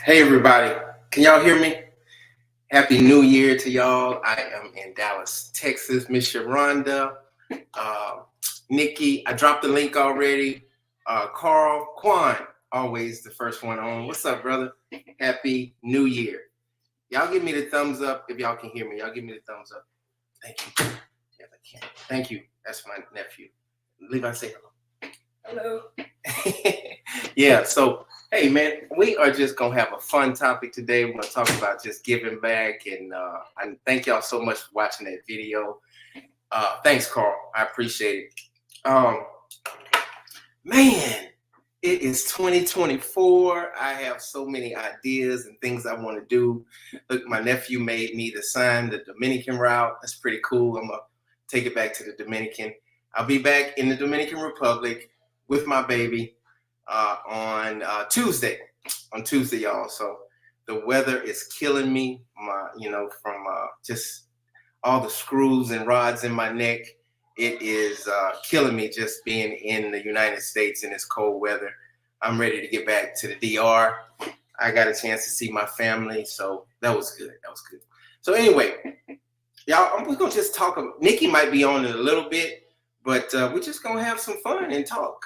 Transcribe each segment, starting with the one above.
Hey everybody, can y'all hear me? Happy New Year to y'all. I am in Dallas, Texas. Miss Sharonda, uh, Nikki, I dropped the link already. Carl, Quan, always the first one on. What's up, brother? Happy New Year. Y'all give me the thumbs up if y'all can hear me. Y'all give me the thumbs up. Thank you. Yes, I can. Thank you. That's my nephew. Levi, say hello. Hello. Yeah, so hey man, we are just gonna have a fun topic today. We're gonna talk about just giving back, and thank y'all so much for watching that video. Thanks, Carl. I appreciate it. Man, it is 2024. I have so many ideas and things I want to do. Look, my nephew made me to sign the Dominican route. That's pretty cool. I'm gonna take it back to the Dominican. I'll be back in the Dominican Republic with my baby on Tuesday. On Tuesday, y'all. So the weather is killing me. From just all the screws and rods in my neck. It is killing me just being in the United States in this cold weather. I'm ready to get back to the DR. I got a chance to see my family, so that was good. That was good. So anyway, y'all, we're gonna just talk. Nikki might be on in a little bit, but we're just gonna have some fun and talk.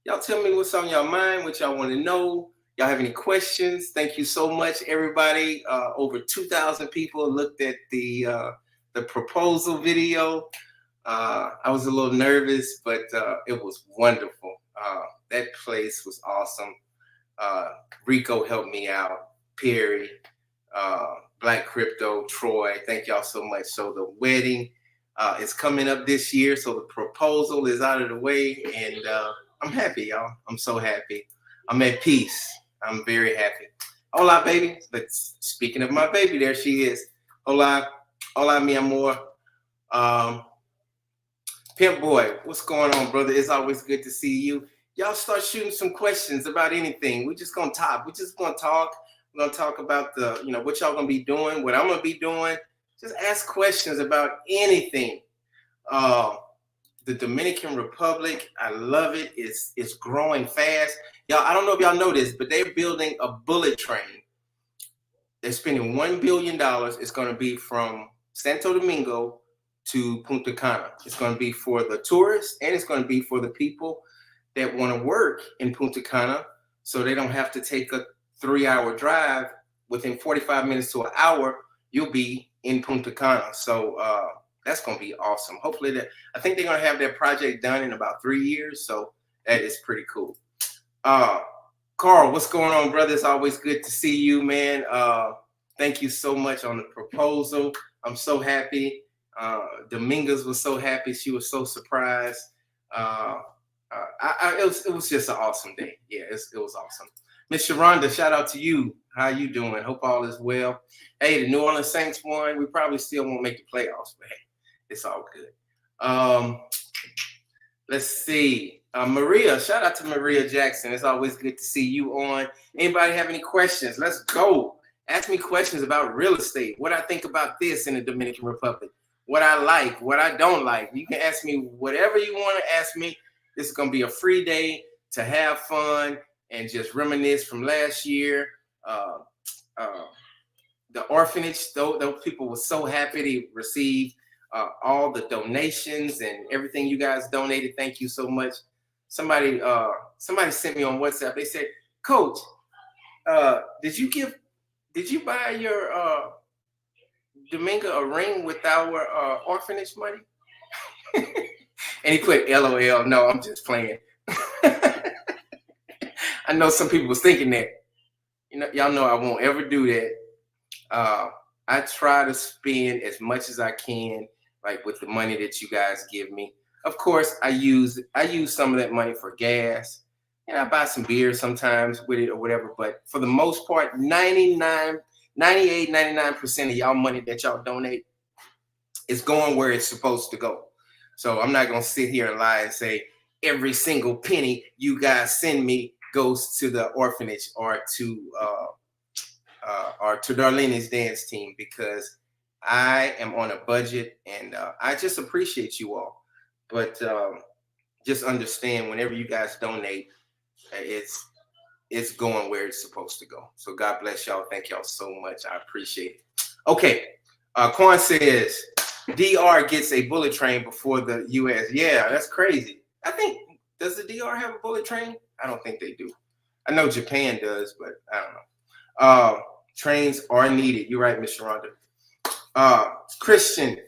Y'all tell me what's on your mind, what y'all want to know. Y'all have any questions? Thank you so much, everybody. Over 2,000 people looked at the proposal video. I was a little nervous, but it was wonderful. That place was awesome. Rico helped me out. Perry, Black Crypto, Troy. Thank y'all so much. So the wedding is coming up this year. So the proposal is out of the way, and I'm happy, y'all. I'm so happy. I'm at peace. I'm very happy. Hola, baby. But speaking of my baby, there she is. Hola, hola, mi amor. Pimp Boy, what's going on, brother? It's always good to see you. Y'all start shooting some questions about anything. We're just gonna talk. We're just gonna talk. We're gonna talk about what y'all gonna be doing, what I'm gonna be doing. Just ask questions about anything. The Dominican Republic, I love it. It's growing fast. Y'all, I don't know if y'all know this, but they're building a bullet train. They're spending $1 billion. It's going to be from Santo Domingo to Punta Cana. It's going to be for the tourists, and it's going to be for the people that want to work in Punta Cana, so they don't have to take a 3-hour drive. Within 45 minutes to an hour, you'll be in Punta Cana. So that's going to be awesome. Hopefully, I think they're going to have their project done in about 3 years. So that is pretty cool. Carl, what's going on, brother? It's always good to see you, man. Thank you so much on the proposal. I'm so happy. Dominguez was so happy. She was so surprised. It was just an awesome day. Yeah, it was awesome. Miss Sharonda, shout out to you. How you doing? Hope all is well. Hey, the New Orleans Saints won. We probably still won't make the playoffs, but hey, it's all good. Let's see. Maria, shout out to Maria Jackson. It's always good to see you on. Anybody have any questions? Let's go. Ask me questions about real estate. What I think about this in the Dominican Republic. What I like, what I don't like. You can ask me whatever you want to ask me. This is going to be a free day to have fun and just reminisce from last year. The orphanage, those people were so happy to receive all the donations and everything you guys donated. Thank you so much. Somebody sent me on WhatsApp. They said, Coach, did you buy your Domingo a ring with our orphanage money? And he put LOL. No, I'm just playing. I know some people was thinking that. Y'all know I won't ever do that. I try to spend as much as I can, like with the money that you guys give me. Of course, I use some of that money for gas. And I buy some beer sometimes with it or whatever. But for the most part, 99% of y'all money that y'all donate is going where it's supposed to go. So I'm not going to sit here and lie and say every single penny you guys send me goes to the orphanage or to Darlene's dance team, because I am on a budget, and I just appreciate you all. But just understand, whenever you guys donate, it's going where it's supposed to go. So God bless y'all. Thank y'all so much. I appreciate it. Okay. Quan says DR gets a bullet train before the US. Yeah, that's crazy. I think, does the DR have a bullet train? I don't think they do. I know Japan does, but I don't know. Trains are needed. You're right, Miss Sharonda. Christian,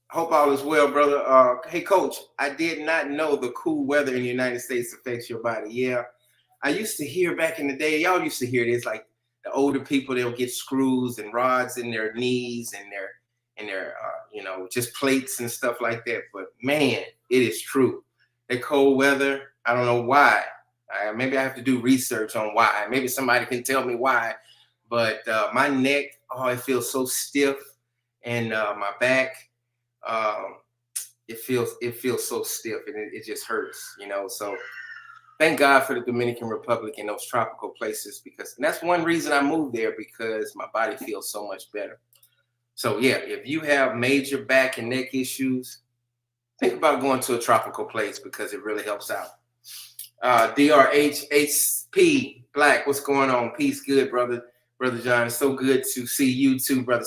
hope all is well, brother. Hey, Coach, I did not know the cool weather in the United States affects your body. Yeah, I used to hear back in the day, y'all used to hear this, like the older people, they'll get screws and rods in their knees and their just plates and stuff like that. But man, it is true. The cold weather, I don't know why. Maybe I have to do research on why. Maybe somebody can tell me why. But my neck, it feels so stiff, and my back, it feels so stiff, and it just hurts, So thank God for the Dominican Republic and those tropical places, and that's one reason I moved there, because my body feels so much better. So yeah, if you have major back and neck issues, think about going to a tropical place, because it really helps out. DRHHP Black, what's going on? Peace, good, brother John. It's so good to see you too, brother.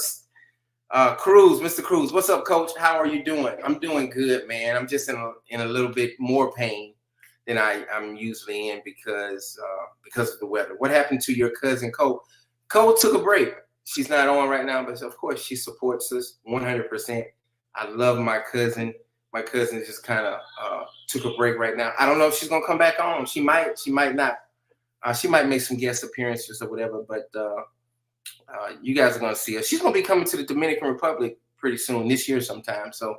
Cruz, Mr. Cruz, what's up, Coach? How are you doing? I'm doing good, man. I'm just in a little bit more pain than I'm usually in because of the weather. What happened to your cousin Cole? Cole took a break. She's not on right now, but of course she supports us 100%. I love my cousin. My cousin just kind of took a break right now. I don't know if she's gonna come back on. She might not. She might make some guest appearances or whatever, but you guys are gonna see her. She's gonna be coming to the Dominican Republic pretty soon, this year sometime. So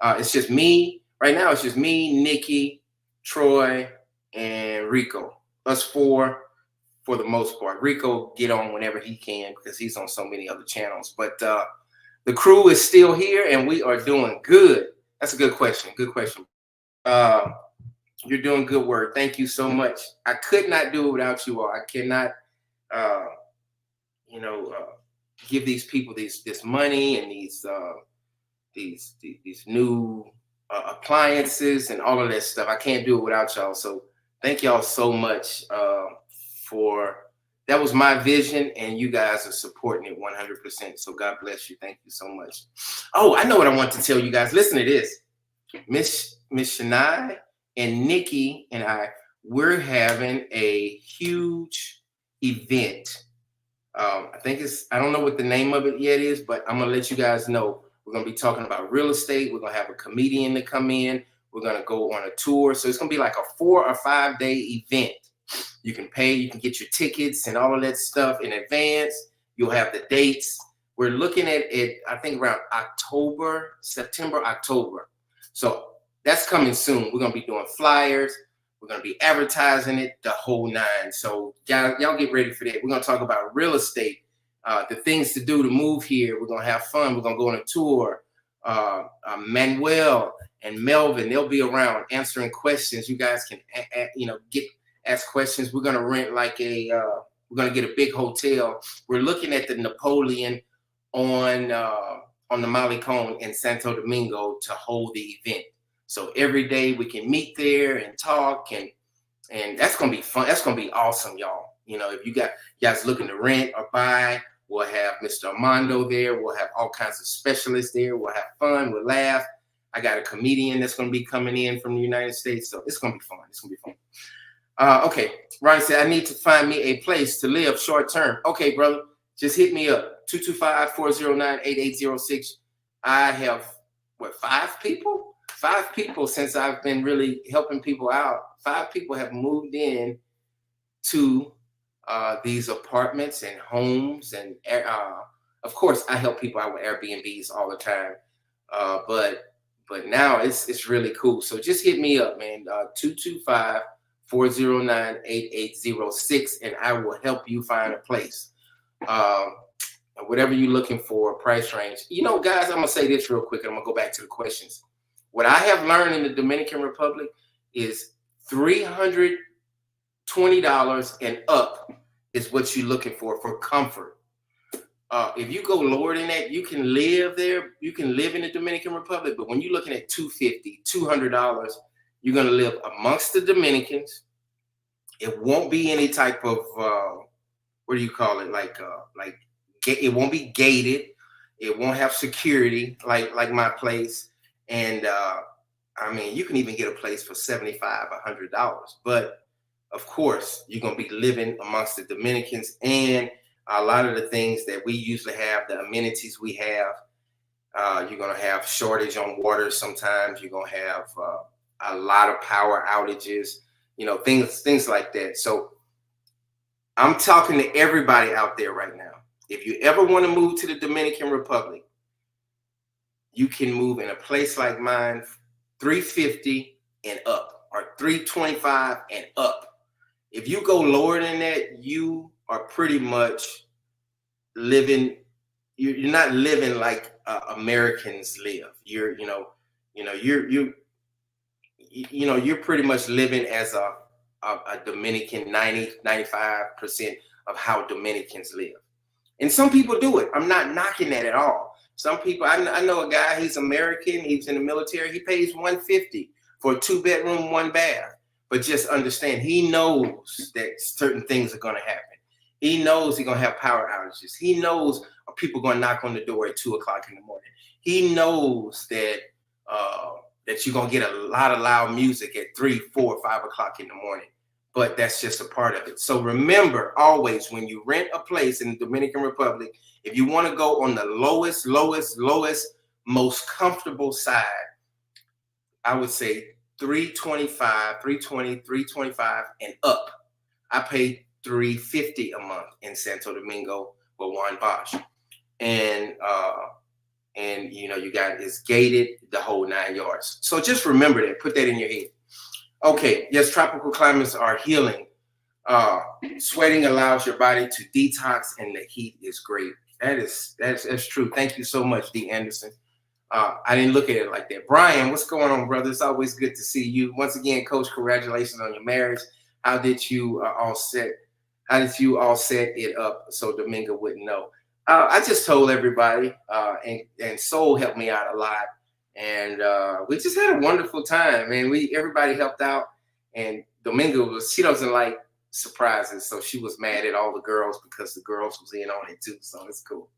it's just me right now. It's just me, Nikki, Troy, and Rico. Us four for the most part. Rico get on whenever he can because he's on so many other channels. But the crew is still here, and we are doing good. That's a good question. Good question. You're doing good work. Thank you so much. I could not do it without you all. I cannot, give these people this money and these new appliances and all of that stuff. I can't do it without y'all. So thank y'all so much for that. Was my vision, and you guys are supporting it 100%. So God bless you. Thank you so much. Oh, I know what I want to tell you guys. Listen to this. Miss Shania and Nikki and we're having a huge event. I don't know what the name of it yet is, but I'm gonna let you guys know. We're gonna be talking about real estate. We're gonna have a comedian to come in. We're gonna go on a tour. So it's gonna be like a 4 or 5 day event. You can pay, you can get your tickets and all of that stuff in advance. You'll have the dates. We're looking at it, I think around September, October. So that's coming soon. We're gonna be doing flyers. We're gonna be advertising it, the whole nine. So y'all get ready for that. We're gonna talk about real estate, the things to do to move here. We're gonna have fun. We're gonna go on a tour. Manuel and Melvin, they'll be around answering questions. You guys can, ask questions. We're gonna rent we're gonna get a big hotel. We're looking at the Napoleon on the Malecon in Santo Domingo to hold the event. So every day we can meet there and talk, and that's gonna be fun. That's gonna be awesome, y'all. If you guys looking to rent or buy, we'll have Mr. Armando there. We'll have all kinds of specialists there. We'll have fun. We'll laugh. I got a comedian that's gonna be coming in from the United States, so it's gonna be fun. It's gonna be fun. Okay, Ryan said I need to find me a place to live short term. Okay, brother, just hit me up 225-409-8806. I have 5 people? 5 people since I've been really helping people out. 5 people have moved in to these apartments and homes, and of course I help people out with Airbnbs all the time. But now it's really cool. So just hit me up, man. 225-409-8806, and I will help you find a place. Whatever you're looking for, price range. Guys, I'm gonna say this real quick, and I'm gonna go back to the questions. What I have learned in the Dominican Republic is $320 and up is what you're looking for comfort. If you go lower than that, you can live there. You can live in the Dominican Republic, but when you're looking at $250, $200, you're gonna live amongst the Dominicans. It won't be any type of what do you call it? It won't be gated. It won't have security like my place. And I mean, you can even get a place for $75, $100. But of course, you're gonna be living amongst the Dominicans, and a lot of the things that we usually have, the amenities we have. You're gonna have shortage on water. Sometimes you're gonna have a lot of power outages. Things like that. So I'm talking to everybody out there right now. If you ever want to move to the Dominican Republic, you can move in a place like mine, 350 and up, or 325 and up. If you go lower than that, you are pretty much living. You're not living like Americans live. You're pretty much living as a Dominican. 95% of how Dominicans live. And some people do it. I'm not knocking that at all. Some people, I know a guy, he's American, he's in the military, he pays $150 for a 2-bedroom, 1 bath. But just understand, he knows that certain things are going to happen. He knows he's going to have power outages. He knows people going to knock on the door at 2 o'clock in the morning. He knows that that you're going to get a lot of loud music at 3, 4, 5 o'clock in the morning. But that's just a part of it. So remember, always, when you rent a place in the Dominican Republic, if you want to go on the lowest, most comfortable side, I would say 325, 320, 325 and up. I pay $350 a month in Santo Domingo for Juan Bosch. And you got it's gated, the whole 9 yards. So just remember that, put that in your head. Okay, yes, tropical climates are healing. Sweating allows your body to detox, and the heat is great. That's true. Thank you so much, D. Anderson. I didn't look at it like that. Brian, what's going on, brother? It's always good to see you. Once again, Coach, congratulations on your marriage. How did you all set it up so Domingo wouldn't know? I just told everybody, and Soul helped me out a lot. And we just had a wonderful time, man. Everybody helped out, and Domingo she doesn't like surprises, so she was mad at all the girls because the girls was in on it too. So it's cool.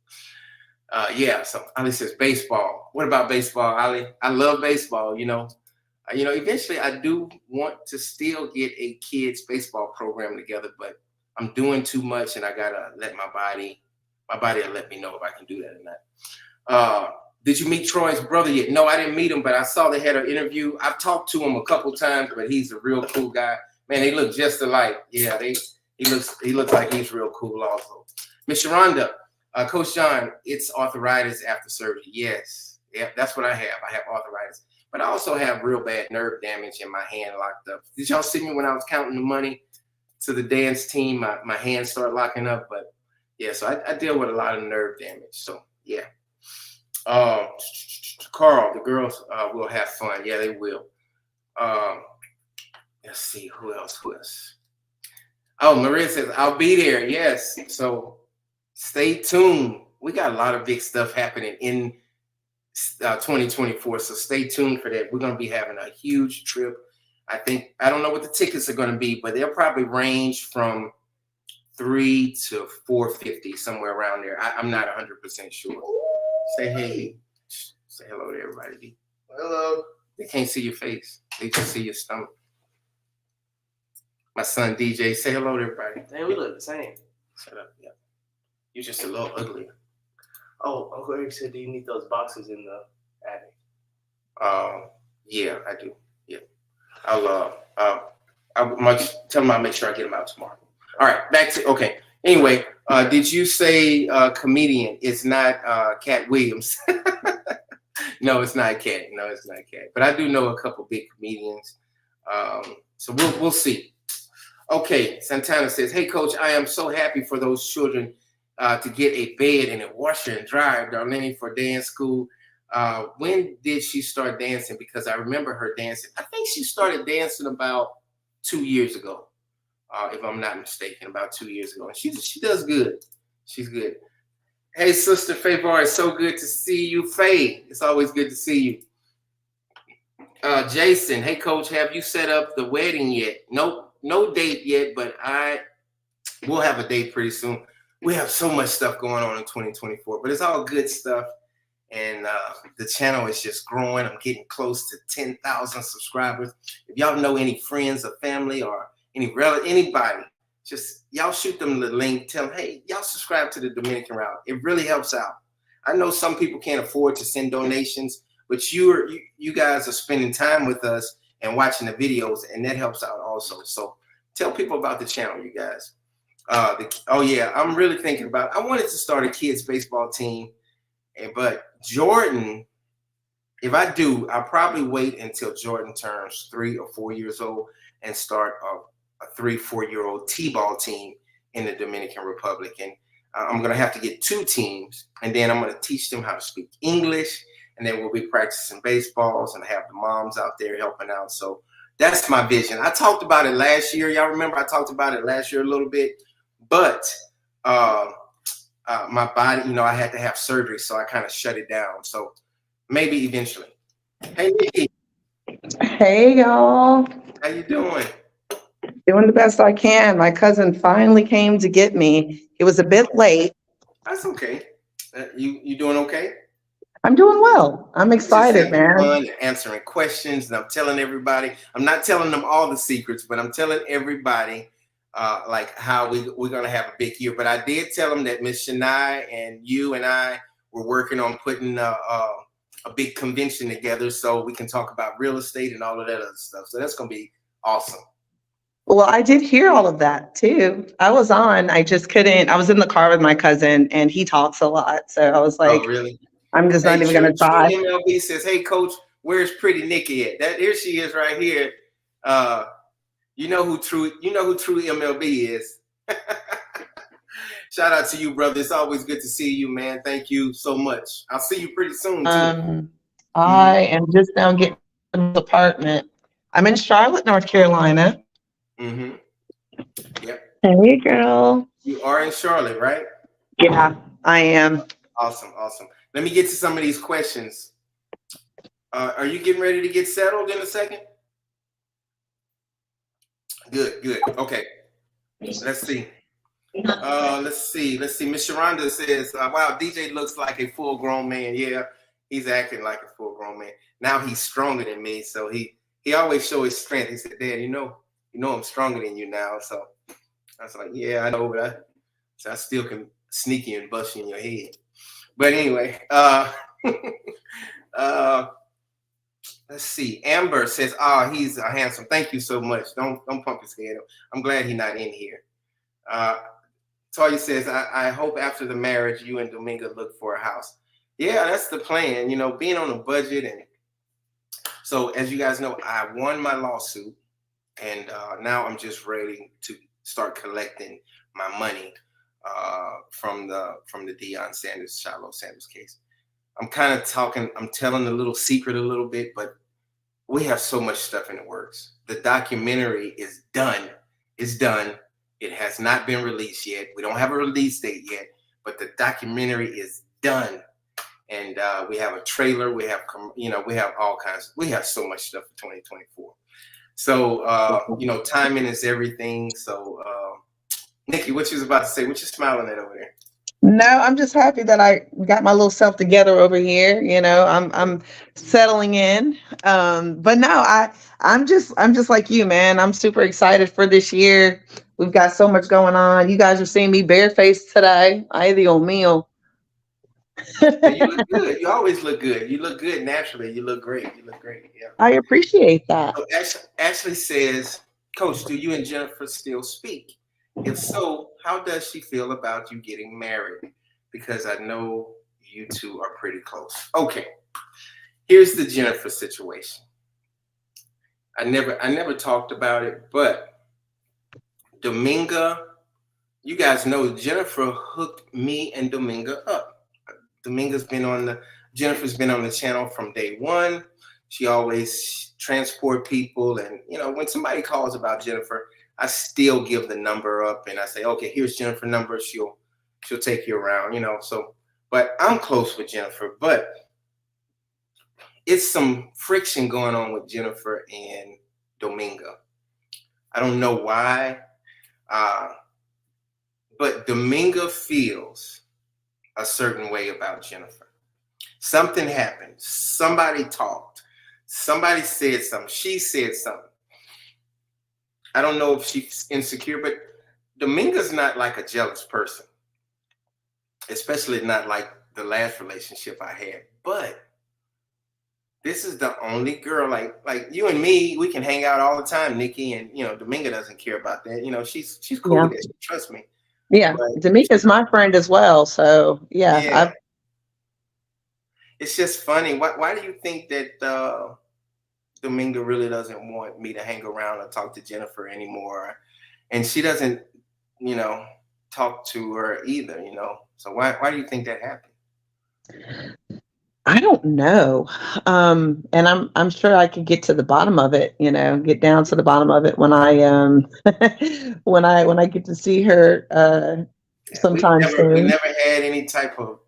So Ali says baseball. What about baseball, Ali? I love baseball. Eventually I do want to still get a kids baseball program together, but I'm doing too much, and I gotta let my body will let me know if I can do that or not. Did you meet Troy's brother yet? No, I didn't meet him, but I saw they had an interview. I've talked to him a couple times, but he's a real cool guy. Man, they look just alike. Yeah, he looks like he's real cool also. Miss Sharonda, Coach John, it's arthritis after surgery. Yes, yeah, that's what I have. I have arthritis, but I also have real bad nerve damage in my hand locked up. Did y'all see me when I was counting the money to the dance team? My hands started locking up, but yeah, so I deal with a lot of nerve damage. So yeah. Carl, the girls will have fun. Yeah, they will. Let's see, who else? Oh, Maria says, I'll be there. Yes. So stay tuned. We got a lot of big stuff happening in 2024. So stay tuned for that. We're going to be having a huge trip. I don't know what the tickets are going to be, but they'll probably range from $300 to $450, somewhere around there. I'm not 100% sure. Say hey. Say hello to everybody. Hello. They can't see your face. They just see your stomach. My son DJ, say hello to everybody. Damn, we look the same. Shut up. Yeah. You're just a little uglier. Oh, Uncle Eric said, do you need those boxes in the attic? Yeah, I do. Yeah. I'll tell them I'll make sure I get them out tomorrow. All right, okay. Anyway, did you say comedian? It's not Cat Williams. No, it's not Cat. But I do know a couple big comedians. So we'll see. Okay, Santana says, hey, Coach, I am so happy for those children to get a bed and a washer and dryer, Darlene, for dance school. When did she start dancing? Because I remember her dancing. I think she started dancing about 2 years ago, if I'm not mistaken, about 2 years ago. And she does good. She's good. Hey, Sister Favor, it's so good to see you. Faye, it's always good to see you. Jason, hey, Coach, have you set up the wedding yet? Nope. no date yet, but we'll have a date pretty soon. We have so much stuff going on in 2024, but it's all good stuff. And the channel is just growing. I'm getting close to 10,000 subscribers. If y'all know any friends or family or anybody, just y'all shoot them the link. Tell them, hey, y'all subscribe to the Dominican Route. It really helps out. I know some people can't afford to send donations, but you guys are spending time with us and watching the videos, and that helps out also. So tell people about the channel, you guys. Oh yeah, I'm really thinking about. I wanted to start a kids baseball team, but Jordan, if I do, I'll probably wait until Jordan turns 3 or 4 years old and start a 3-4-year-old T-ball team in the Dominican Republic. And I'm going to have to get 2 teams, and then I'm going to teach them how to speak English, and then we'll be practicing baseballs and have the moms out there helping out. So that's my vision. I talked about it last year. Y'all remember I talked about it last year a little bit, but my body, I had to have surgery, so I kind of shut it down. So maybe eventually. Hey, Nikki. Hey, y'all. How you doing? Doing the best I can. My cousin finally came to get me. It was a bit late. That's okay. You doing okay? I'm doing well. I'm excited, man. Fun and answering questions, and I'm telling everybody. I'm not telling them all the secrets, but I'm telling everybody like how we're gonna have a big year. But I did tell them that Miss Shania and you and I were working on putting a big convention together so we can talk about real estate and all of that other stuff. So that's gonna be awesome. Well, I did hear all of that too. I was on. I just couldn't. I was in the car with my cousin, and he talks a lot. So I was like, oh, really? I'm just not even going to try. True MLB says, hey, Coach, where's Pretty Nikki at? Here she is right here. You know who true MLB is. Shout out to you, brother. It's always good to see you, man. Thank you so much. I'll see you pretty soon, too. I am just now getting an apartment. I'm in Charlotte, North Carolina. Mm-hmm. Yep. Hey, girl. You are in Charlotte, right? Yeah, I am. Awesome. Let me get to some of these questions. Are you getting ready to get settled in a second? Good. Okay. Let's see. Let's see. Miss Sharonda says, wow, DJ looks like a full-grown man. Yeah, he's acting like a full-grown man. Now he's stronger than me, so he always shows his strength. He said, Dad, you know I'm stronger than you now. So I was like, yeah, I know, but I still can sneak you and bust you in your head. But anyway, let's see. Amber says, he's handsome. Thank you so much. Don't pump his head up. I'm glad he's not in here. Toya says, I hope after the marriage, you and Dominga look for a house. Yeah, that's the plan, being on a budget. And so as you guys know, I won my lawsuit, and now I'm just ready to start collecting my money from the Deion Sanders, Shiloh Sanders case. I'm telling a little secret a little bit, but we have so much stuff in the works. The documentary is done. It's done. It has not been released yet. We don't have a release date yet, but the documentary is done. And we have a trailer. We have all kinds. We have so much stuff for 2024. So, timing is everything. So, Nikki, what you was about to say? What you smiling at over there? No, I'm just happy that I got my little self together over here. I'm settling in. But no, I'm just like you, man. I'm super excited for this year. We've got so much going on. You guys are seeing me barefaced today. Ay, Dios mío. You look good. You always look good. You look good naturally. You look great. Yeah. I appreciate that. So Ashley says, Coach, do you and Jennifer still speak? If so, how does she feel about you getting married? Because I know you two are pretty close. Okay. Here's the Jennifer situation. I never talked about it, but Dominga, you guys know Jennifer hooked me and Dominga up. Jennifer's been on the channel from day one. She always transport people, and when somebody calls about Jennifer, I still give the number up and I say, okay, here's Jennifer's number. She'll take you around, So, but I'm close with Jennifer, but it's some friction going on with Jennifer and Dominga. I don't know why, but Dominga feels a certain way about Jennifer. Something happened. Somebody talked. Somebody said something. She said something. I don't know if she's insecure, but Dominga's not like a jealous person, especially not like the last relationship I had. But this is the only girl, like you and me, we can hang out all the time, Nikki, and Dominga doesn't care about that. She's cool with it. She trusts me. Yeah, D'Amica's my friend as well. So yeah. It's just funny. Why do you think that Dominga really doesn't want me to hang around or talk to Jennifer anymore? And she doesn't, talk to her either, So why do you think that happened? I don't know. And I'm sure I could get to the bottom of it, get down to the bottom of it when I when I get to see her sometime soon. We never had any type of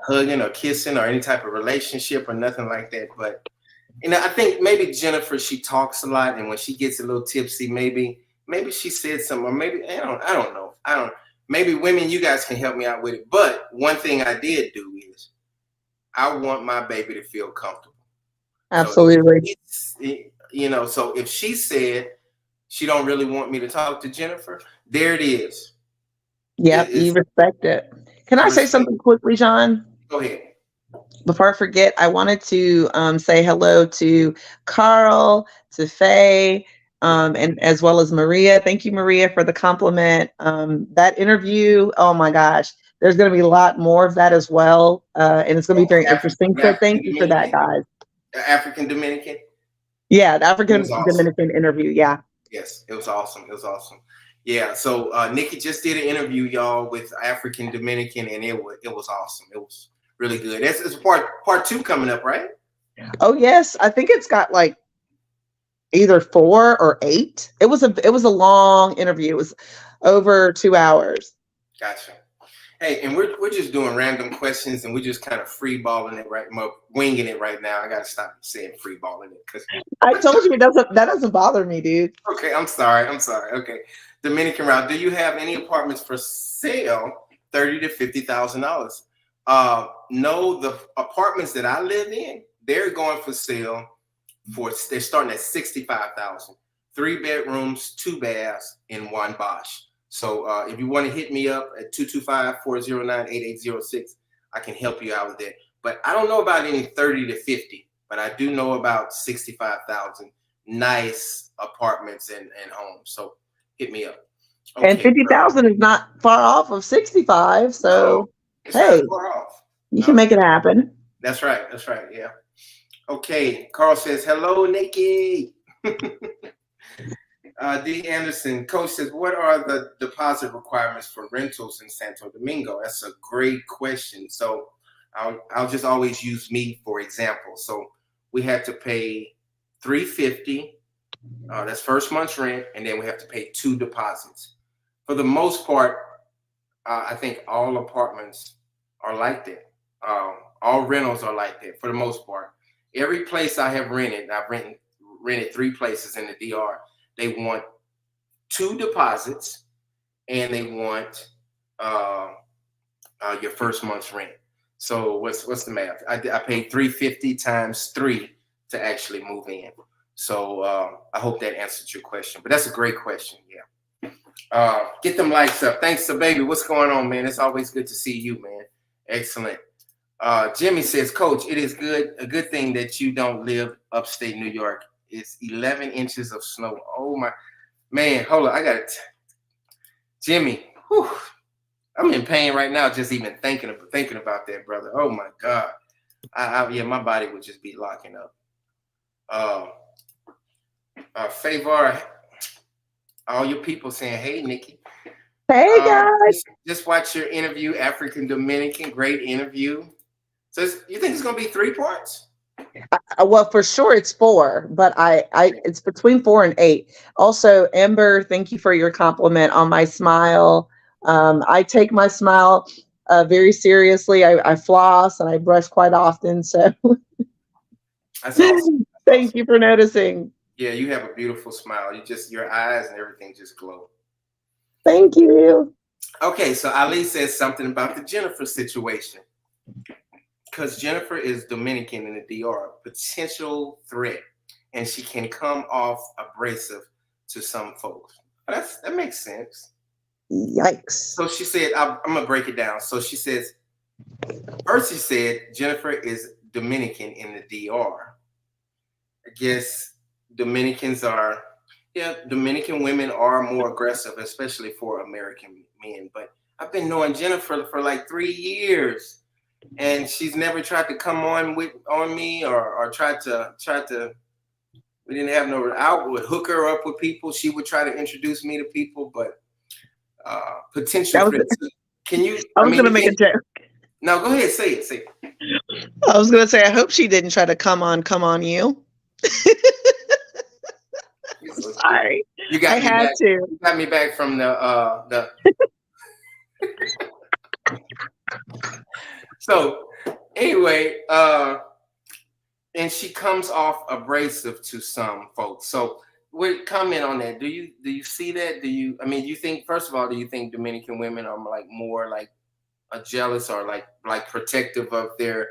hugging or kissing or any type of relationship or nothing like that. But I think maybe Jennifer, she talks a lot, and when she gets a little tipsy, maybe she said something, or maybe I don't know. Maybe women, you guys can help me out with it. But one thing I did do is I want my baby to feel comfortable. Absolutely. So, so if she said she don't really want me to talk to Jennifer, there it is. Yep, you respect it. Can I say something quickly, John? Go ahead. Before I forget, I wanted to say hello to Carl, to Faye, and as well as Maria. Thank you, Maria, for the compliment. That interview, oh my gosh, there's going to be a lot more of that as well, and it's going to be very interesting. So thank you for that, guys. The African Dominican? Yeah, the African Dominican interview, yeah. Yes, it was awesome. It was awesome. Yeah, so Nikki just did an interview, y'all, with African Dominican, and it was awesome. It was really good. It's part 2 coming up, right? Oh yes, I think it's got like either 4 or 8. It was a long interview. It was over 2 hours. Gotcha. Hey, and we're just doing random questions, and we're just kind of free balling it winging it right now. I gotta stop saying free balling it because I told you that doesn't bother me, dude. Okay, I'm sorry. Okay, Dominican route. Do you have any apartments for sale? $30,000 to $50,000. No, the apartments that I live in, they're going for sale they're starting at $65,000. 3 bedrooms, 2 baths, and 1 Bosch. So if you want to hit me up at 225-409-8806, I can help you out with that. But I don't know about any 30 to 50, but I do know about 65,000 nice apartments and homes. So hit me up. Okay, and 50,000 is not far off of 65. So it's not far off. You can make it happen. That's right. Yeah. Okay. Carl says, hello, Nikki. D. Anderson, Coach says, what are the deposit requirements for rentals in Santo Domingo? That's a great question. So I'll just always use me for example. So we had to pay $350. That's first month's rent, and then we have to pay 2 deposits. For the most part, I think all apartments are like that. All rentals are like that for the most part. Every place I have rented, I've rented 3 places in the DR. They want 2 deposits, and they want your first month's rent. So what's the math? I paid $350 times 3 to actually move in. So I hope that answered your question. But that's a great question. Yeah. Get them likes up. Thanks to baby. What's going on, man? It's always good to see you, man. Excellent. Jimmy says, Coach, it is a good thing that you don't live upstate New York. It's 11 inches of snow. Oh my man, hold on. I got it. Jimmy, whew, I'm in pain right now just even thinking about that, brother. Oh my God. Yeah, my body would just be locking up. Favor, all your people saying, hey, Nikki. Hey, guys. Just watch your interview, African Dominican. Great interview. So you think it's going to be 3 parts? Well, for sure it's 4, but it's between 4 and 8. Also, Ember, thank you for your compliment on my smile. I take my smile very seriously. I floss and I brush quite often. So that's awesome. Thank you for noticing. Yeah, you have a beautiful smile. You just your eyes and everything just glow. Thank you. Okay, so Ali says something about the Jennifer situation. Because Jennifer is Dominican in the DR, potential threat, and she can come off abrasive to some folks. That makes sense. Yikes. So she said, I'm gonna break it down. So she says, first she said Jennifer is Dominican in the DR. I guess Dominicans are, yeah, Dominican women are more aggressive, especially for American men. But I've been knowing Jennifer for like 3 years, and she's never tried to come on me or tried to. We didn't have no. I would hook her up with people. She would try to introduce me to people, but potential That was, threats. Can you? I I was mean, gonna make a joke. no. Go ahead. Say it. Say it. I was gonna say, I hope she didn't try to come on you. Sorry. You got I me had back. to. You got me back from the. So anyway, and she comes off abrasive to some folks. So what comment on that? Do you see that? I mean, you think, first of all, do you think Dominican women are like more like jealous or like protective of their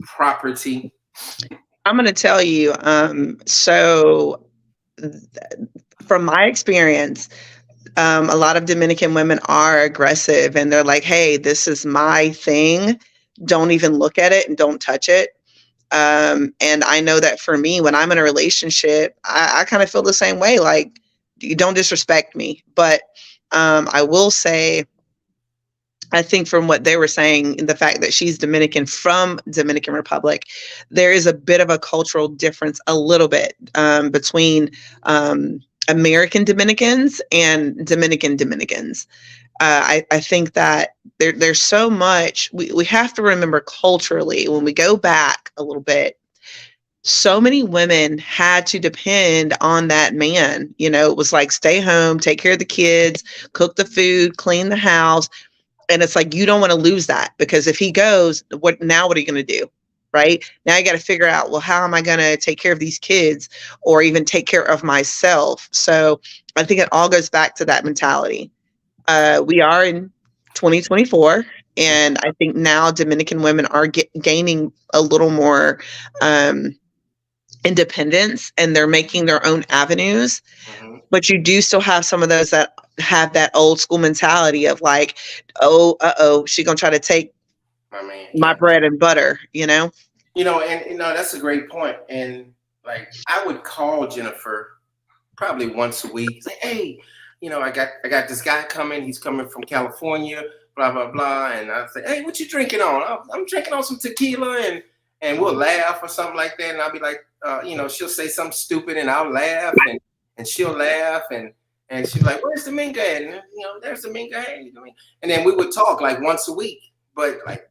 property? I'm gonna tell you. So from my experience, a lot of Dominican women are aggressive and they're like, hey, this is my thing. Don't even look at it and don't touch it. And I know that for me, when I'm in a relationship, I kind of feel the same way. Like, you don't disrespect me. But I will say, I think from what they were saying, the fact that she's Dominican from Dominican Republic, there is a bit of a cultural difference, a little bit, between American Dominicans and Dominican Dominicans. I think that there's so much we have to remember culturally when we go back a little bit. So many women had to depend on that man. You know, it was like stay home, take care of the kids, cook the food, clean the house. And it's like, you don't want to lose that, because if he goes, what are you going to do? Right now, you got to figure out, well, how am I going to take care of these kids or even take care of myself? So I think it all goes back to that mentality. We are in 2024, and I think now Dominican women are gaining a little more independence, and they're making their own avenues. Mm-hmm. But you do still have some of those that have that old school mentality of like, oh, she gonna try to take my bread and butter, you know? And that's a great point. And like, I would call Jennifer probably once a week. Say, hey, I got this guy coming. He's coming from California, blah blah blah. And I say, hey, what you drinking on? I'm drinking on some tequila, and we'll laugh or something like that. And I'll be like, she'll say something stupid, and I'll laugh, and she'll laugh, and she's like, where's Dominga at? And there's Dominga. Hey, and then we would talk like once a week. But like,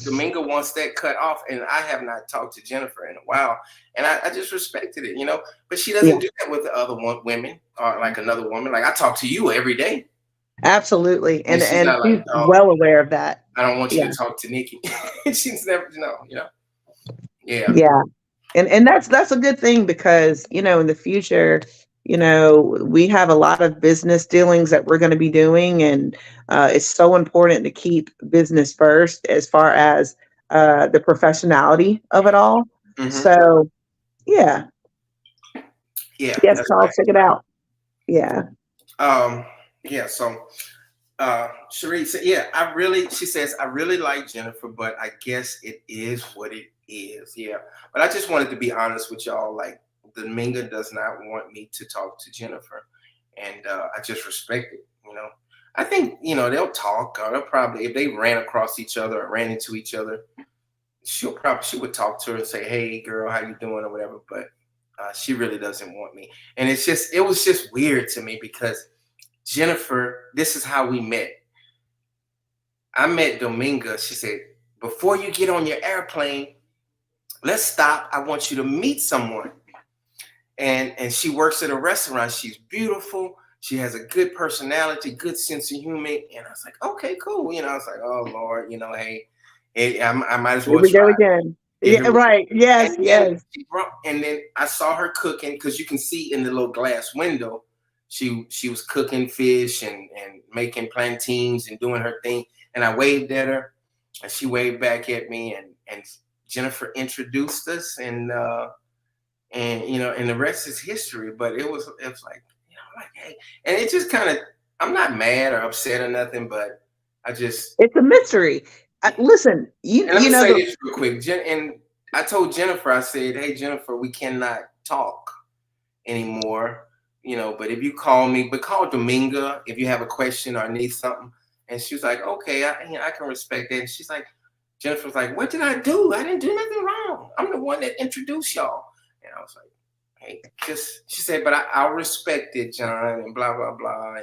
Dominga wants that cut off, and I have not talked to Jennifer in a while, and I just respected it, But she doesn't do that with the other women or like another woman. Like, I talk to you every day. Absolutely, and she's like, well aware of that. I don't want you to talk to Nikki. She's never, yeah. Yeah, and that's a good thing, because in the future, we have a lot of business dealings that we're going to be doing, and it's so important to keep business first as far as the professionality of it all. Mm-hmm. So, yeah. Yes, Carl, check it out. Yeah. Yeah. So, Cherie said, she says, I really like Jennifer, but I guess it is what it is. Yeah. But I just wanted to be honest with y'all. Like, Dominga does not want me to talk to Jennifer, and I just respect it. I think they'll talk, or they'll probably, if they ran across each other or ran into each other, she would talk to her and say, hey girl, how you doing, or whatever. But she really doesn't want me, and it was just weird to me, because Jennifer, this is how we met. I met Dominga. She said, before you get on your airplane, let's stop. I want you to meet someone. And she works at a restaurant. She's beautiful. She has a good personality, good sense of humor. And I was like, okay, cool. I was like, oh Lord, hey, I might as well Here we try. Go again. Yeah, right. Yes, And then yes. and then I saw her cooking because you can see in the little glass window, she was cooking fish and making plantains and doing her thing. And I waved at her, and she waved back at me, and Jennifer introduced us, and and the rest is history. But it was like, like, hey, and it just kind of, I'm not mad or upset or nothing, but I just, It's a mystery. Listen, and let you me know say the this real quick. And I told Jennifer, I said, hey, Jennifer, we cannot talk anymore, but if you call me, but call Dominga if you have a question or need something. And she was like, okay, I can respect that. And she's like, Jennifer was like, what did I do? I didn't do nothing wrong. I'm the one that introduced y'all. And I was like, hey, she said, but I'll respect it, John, and blah, blah, blah.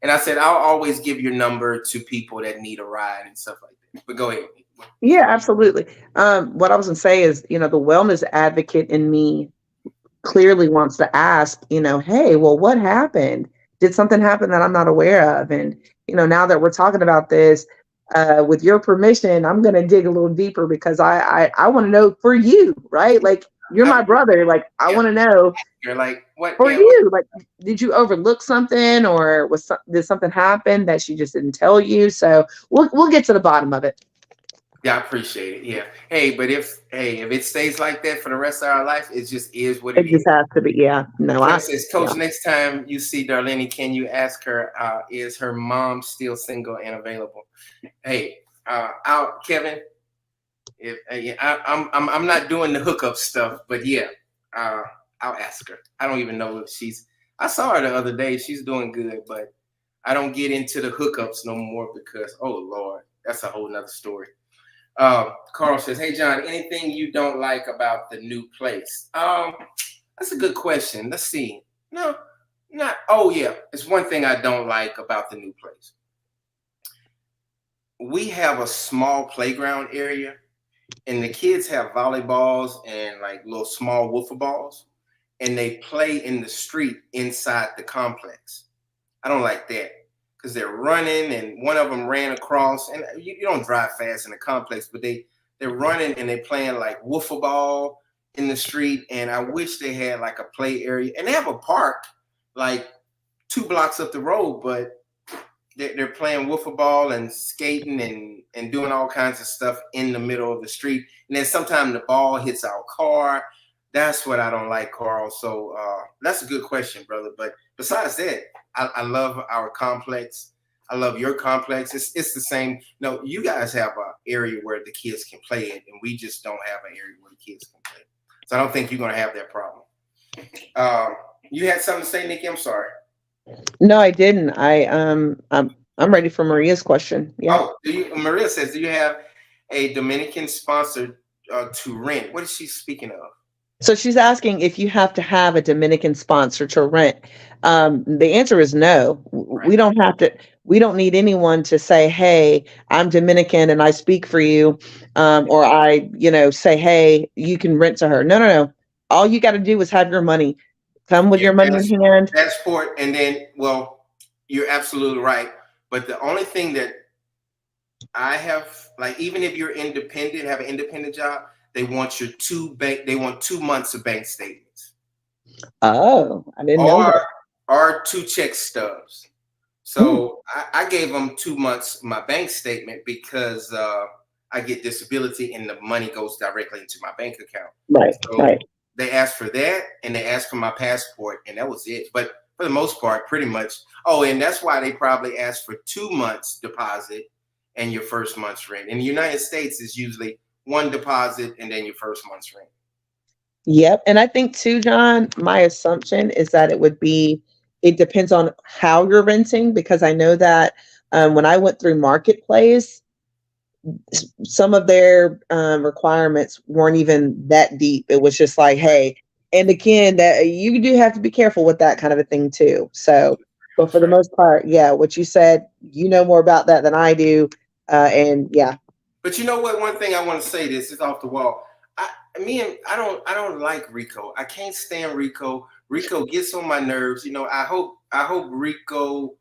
And I said, I'll always give your number to people that need a ride and stuff like that. But go ahead. Yeah, absolutely. What I was gonna say is, the wellness advocate in me clearly wants to ask, hey, well, what happened? Did something happen that I'm not aware of? And, now that we're talking about this, with your permission, I'm going to dig a little deeper because I want to know for you, right? Like, you're my brother. Like, I want to know You're like, what? for Yeah, you. Like, did you overlook something, or did something happen that she just didn't tell you? So we'll get to the bottom of it. yeah, I appreciate it. Yeah. Hey, but if it stays like that for the rest of our life, it just is what it It is. just has to be. Yeah. No, Kim says, Coach, yeah. next time you see Darlene, can you ask her, is her mom still single and available? Hey, Kevin, if I'm not doing the hookup stuff, but yeah, I'll ask her. I don't even know if I saw her the other day. She's doing good, but I don't get into the hookups no more because, oh Lord, that's a whole nother story. Carl says, hey John, anything you don't like about the new place? That's a good question. Let's see. No, not. Oh yeah, it's one thing I don't like about the new place. We have a small playground area, and the kids have volleyballs and like little small wiffle balls, and they play in the street inside the complex. I don't like that because they're running, and one of them ran across, and you don't drive fast in the complex, but they're running and they're playing like wiffle ball in the street. And I wish they had like a play area, and they have a park like 2 blocks up the road, but they're playing wiffle ball and skating and doing all kinds of stuff in the middle of the street. And then sometimes the ball hits our car. That's what I don't like, Carl. So that's a good question, brother. But besides that, I love our complex. I love your complex. It's the same. No, you guys have an area where the kids can play it, and we just don't have an area where the kids can play. So I don't think you're going to have that problem. You had something to say, Nikki? I'm sorry. No, I didn't. I'm ready for Maria's question. Yeah. Oh, Maria says, do you have a Dominican sponsor to rent? What is she speaking of? So she's asking if you have to have a Dominican sponsor to rent. The answer is no. Right. We don't have to. We don't need anyone to say, "Hey, I'm Dominican and I speak for you," or I, say, "Hey, you can rent to her." No, no, no. All you got to do is have your money. Come with your money in hand. Passport, and then, well, you're absolutely right. But the only thing that I have, like, even if you're independent, have an independent job, they want your 2 months of bank statements. Oh, I didn't know that. Or 2 check stubs. So I gave them 2 months my bank statement because I get disability and the money goes directly into my bank account. Right, so right. They asked for that, and they asked for my passport, and that was it. But for the most part, pretty much. Oh, and that's why they probably asked for 2 months deposit and your first month's rent. In the United States, it's usually 1 deposit and then your first month's rent. Yep. And I think too, John, my assumption is that it depends on how you're renting, because I know that when I went through Marketplace, some of their requirements weren't even that deep. It was just like, hey, and again, that you do have to be careful with that kind of a thing too. So, but for the most part, yeah, what you said, you know more about that than I do. And yeah. But you know what? One thing I want to say, this is off the wall. I don't like Rico. I can't stand Rico. Rico gets on my nerves. I hope Rico,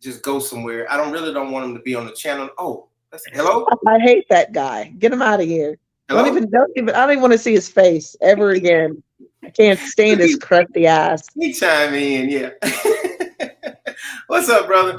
just go somewhere. I really don't want him to be on the channel. Oh, hello. I hate that guy. Get him out of here. Hello? I don't even want to see his face ever again. I can't stand his crusty ass. He chime in, yeah. What's up, brother?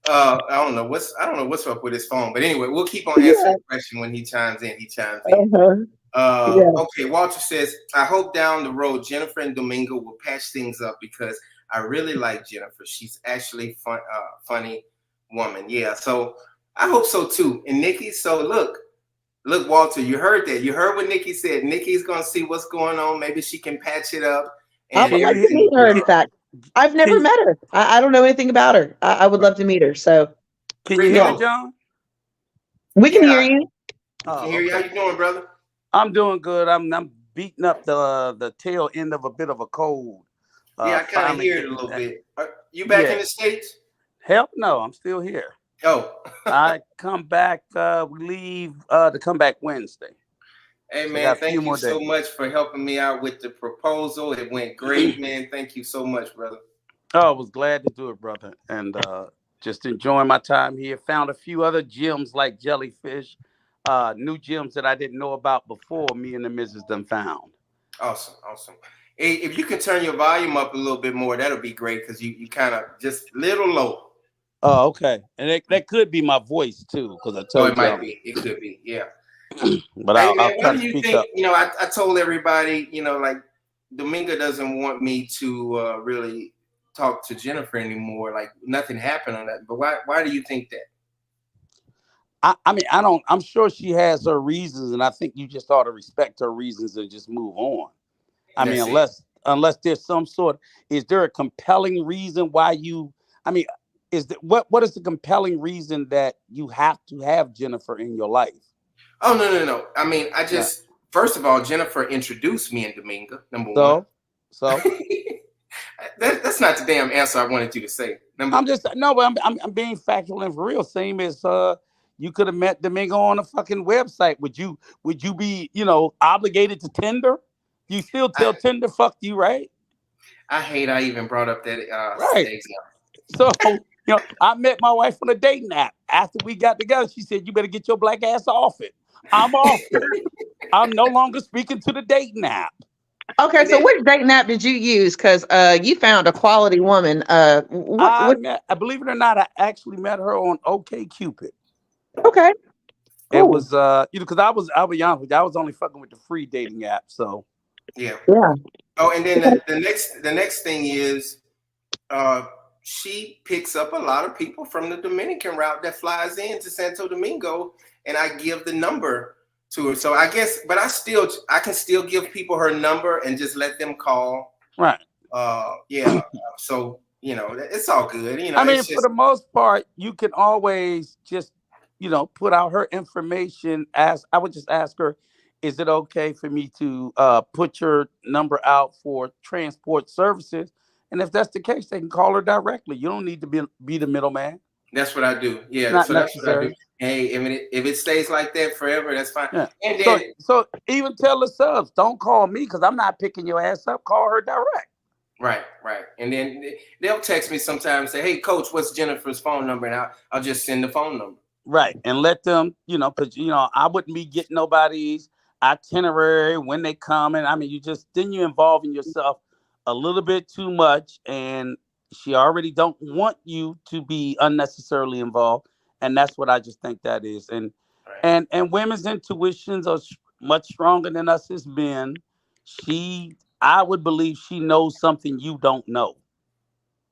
I don't know what's up with his phone, but anyway, we'll keep on answering Yeah. the question when he chimes in. He chimes in. Uh-huh. Yeah. Okay, Walter says, I hope down the road Jennifer and Domingo will patch things up because I really like Jennifer. She's actually funny woman. Yeah, so I hope so too. And Nikki, so look, Walter, you heard that. You heard what Nikki said. Nikki's gonna see what's going on. Maybe she can patch it up. I And would like to everything meet will her, be in all fact. I've never met her. I don't know anything about her. I would love to meet her. So Can you hear yeah, me, John? we can Yeah, hear you. I can hear you. How you doing, brother? I'm doing good. I'm beating up the tail end of a bit of a cold. Yeah, I kind of Finally hear it a getting little that. bit. You back in Yeah. the States? Hell no, I'm still here. Oh. I come back. We leave to come back Wednesday. Hey, So I man, got a few thank you more so days. much for helping me out with the proposal. It went great, man. Thank you so much, brother. Oh, I was glad to do it, brother, and just enjoying my time here. Found a few other gems like jellyfish, new gems that I didn't know about before. Me and the missus done found. Awesome, awesome. Hey, if you can turn your volume up a little bit more, that'll be great because you kind of just little low. Oh, okay, and that could be my voice too, because I Oh, it told you. might be. It could be. Yeah. But Hey, I'll man, try what to do you speak think? up. I told everybody, like Dominga doesn't want me to really talk to Jennifer anymore. Like nothing happened on that. But why do you think that? I mean, I'm sure she has her reasons, and I think you just ought to respect her reasons and just move on. I mean, That's it. unless there's some sort, is there a compelling reason why you? I mean, what is the compelling reason that you have to have Jennifer in your life? Oh no. I mean, I Right. just first of all, Jennifer introduced me in Dominga. Number one. So That's not the damn answer I wanted you to say. I'm just no, but I'm being factual and for real. Same as you could have met Domingo on a fucking website. Would you be obligated to Tinder? You still tell Tinder fuck you, right? I hate I even brought up that Right. example. So I met my wife on a dating app. After we got together, she said, "You better get your black ass off it." I'm off it. I'm no longer speaking to the dating app. Okay, And so then, which dating app did you use? Because you found a quality woman. I believe it or not, I actually met her on OkCupid. Okay, It cool. was because I'll be honest with you, I was only fucking with the free dating app. So yeah. Yeah. Oh, and then the next thing is she picks up a lot of people from the Dominican route that flies into Santo Domingo, and I give the number to her. So I guess, but I can still give people her number and just let them call. right. Yeah. So it's all good. I mean, It's for just the most part, you can always just, put out her information. I would just ask her, is it okay for me to put your number out for transport services? And if that's the case, they can call her directly. You don't need to be the middleman. that's what I do. It's Yeah. not So that's what I do. necessary. Hey, if it stays like that forever, that's fine. Yeah. And So then so even tell the subs, don't call me because I'm not picking your ass up. Call her direct. right. And then they'll text me sometimes, say, "Hey, coach, what's Jennifer's phone number?" And I'll just send the phone number. Right. And let them, because I wouldn't be getting nobody's itinerary when they come. And I mean, you involving yourself a little bit too much. And she already don't want you to be unnecessarily involved. And that's what I just think that is. And Right. and women's intuitions are much stronger than us as men. I would believe she knows something you don't know.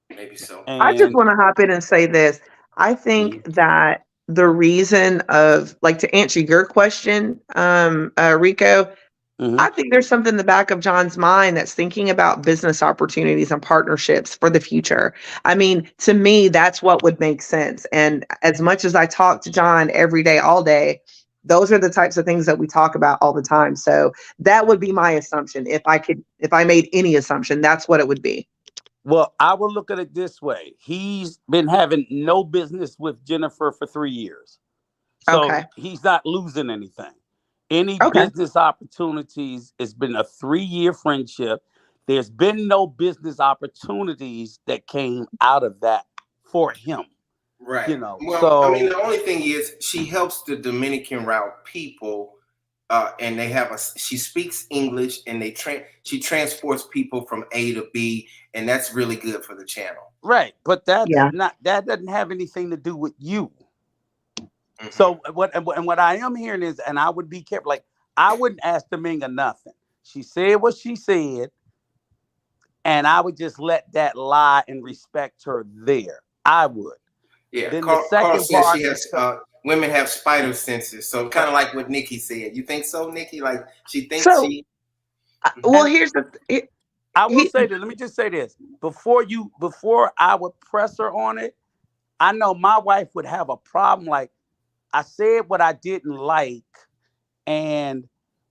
Maybe so. I just And want to hop in and say this. I think Mhm. that the reason of, like, to answer your question, Rico, Mhm. I think there's something in the back of John's mind that's thinking about business opportunities and partnerships for the future. I mean, to me, that's what would make sense. And as much as I talk to John every day, all day, those are the types of things that we talk about all the time. So that would be my assumption. If I made any assumption, that's what it would be. Well, I will look at it this way. He's been having no business with Jennifer for 3 years. So Okay. he's not losing anything. Any Okay. business opportunities, it's been a 3-year friendship. There's been no business opportunities that came out of that for him. Right. You know, Well, so I mean, the only thing is she helps the Dominican route people, and they have she speaks English, and she transports people from A to B, and that's really good for the channel. right, but that's Yeah. not, that doesn't have anything to do with you. Mm-hmm. So what I am hearing is, and I would be careful, like I wouldn't ask Dominga nothing. She said what she said, and I would just let that lie and respect her there. I would. Yeah, Then the Carl second says part she has women have spider senses, so kind of like what Nikki said. You think so, Nikki? Like she thinks So, she. well, and here's the I will he, say this. Let me just say this. Before I would press her on it, I know my wife would have a problem. Like I said what I didn't like, and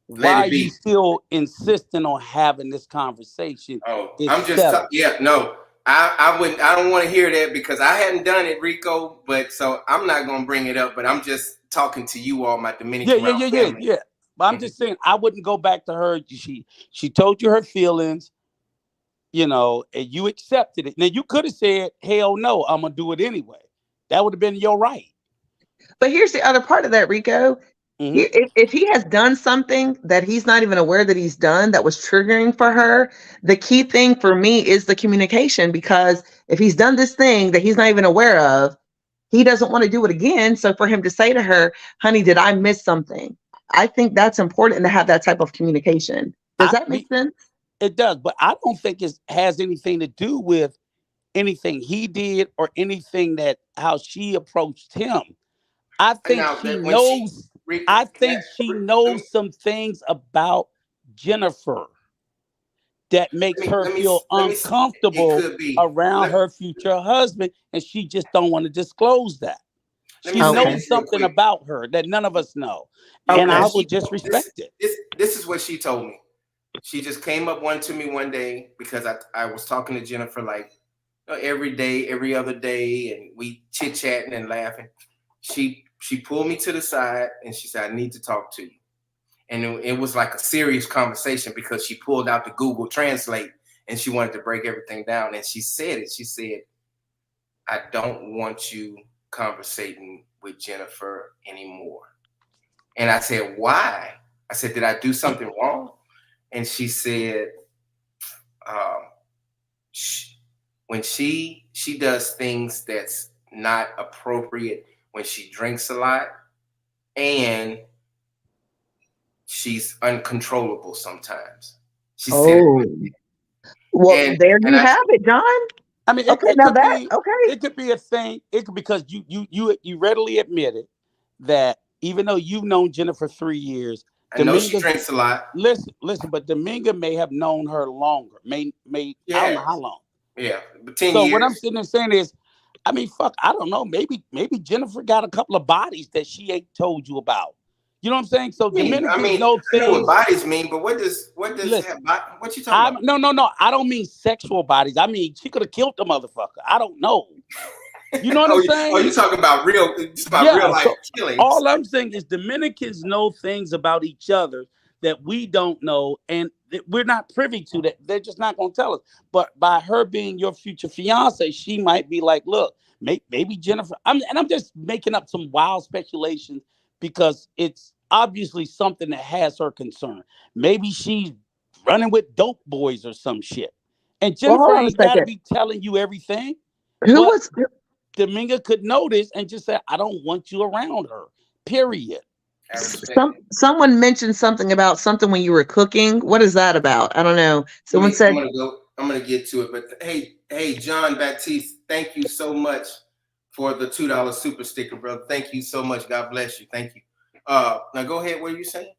Let why it are you be. still insisting on having this conversation? Oh, It's I'm just settled. yeah, no. I wouldn't. I don't want to hear that because I hadn't done it, Rico. But so I'm not gonna bring it up. But I'm just talking to you all, my Yeah, Dominican yeah, route yeah, yeah, family. yeah. But I'm Mhm. just saying, I wouldn't go back to her. She told you her feelings, you know, and you accepted it. Now you could have said, "Hell no, I'm gonna do it anyway." That would have been your right. but here's the other part of that, Rico. Hmm. If he has done something that he's not even aware that he's done that was triggering for her, the key thing for me is the communication. Because if he's done this thing that he's not even aware of, he doesn't want to do it again. So for him to say to her, honey, did I miss something? I think that's important to have that type of communication. Does I that make be sense? It does, but I don't think it has anything to do with anything he did or anything that how she approached him. I And think now she that when she, knows. Rico, I think she knows some things about Jennifer that makes her feel let me. It uncomfortable could be. around her future husband, and she just don't want to disclose that. Let me She say Okay. knows this real something quick. about her that none of us know, Yeah, and now Okay. I she would just respect it. this is what she told me. She just came up one to me one day because I was talking to Jennifer like every day, every other day, and we chit chatting and laughing. She pulled me to the side and she said, "I need to talk to you." And it was like a serious conversation because she pulled out the Google Translate and she wanted to break everything down. And she said it. She said, "I don't want you conversating with Jennifer anymore." And I said, "Why?" I said, "Did I do something wrong?" And she said, um, when she does things that's not appropriate, when she drinks a lot, and she's uncontrollable sometimes. She said, Oh, well, and there and you I have it, John. I mean, Okay, now that, okay. it could be a thing. It could, because you readily admitted that even though you've known Jennifer 3 years, I know she Dominga, drinks a lot. listen, but Dominga may have known her longer. May I don't know Yeah, how long. yeah, but 10 So what I'm years. sitting there saying is, I mean, fuck, I don't know. Maybe Jennifer got a couple of bodies that she ain't told you about. You know what I'm saying? So I Dominicans mean, know I know what things. bodies mean, but what does Listen, have what you talking I'm about? no. I don't mean sexual bodies. I mean she could have killed the motherfucker. I don't know. You know what I'm saying? You talking about real Yeah. life So killings? all I'm saying is Dominicans know things about each other that we don't know, and we're not privy to that. They're just not going to tell us. But by her being your future fiance, she might be like, "Look, maybe Jennifer." I'm just making up some wild speculations because it's obviously something that has her concerned. Maybe she's running with dope boys or some shit, and Well, Jennifer hold on a ain't got to second. be telling you everything. Who But was Dominga could notice and just say, I don't want you around her. Period. I respect it. someone mentioned something about something when you were cooking. What is that about? I don't know. Someone I'm said, gonna go. I'm gonna get to it. But hey, John Baptiste, thank you so much for the $2 super sticker, brother. Thank you so much. God bless you. Thank you. Now go ahead. What are you saying,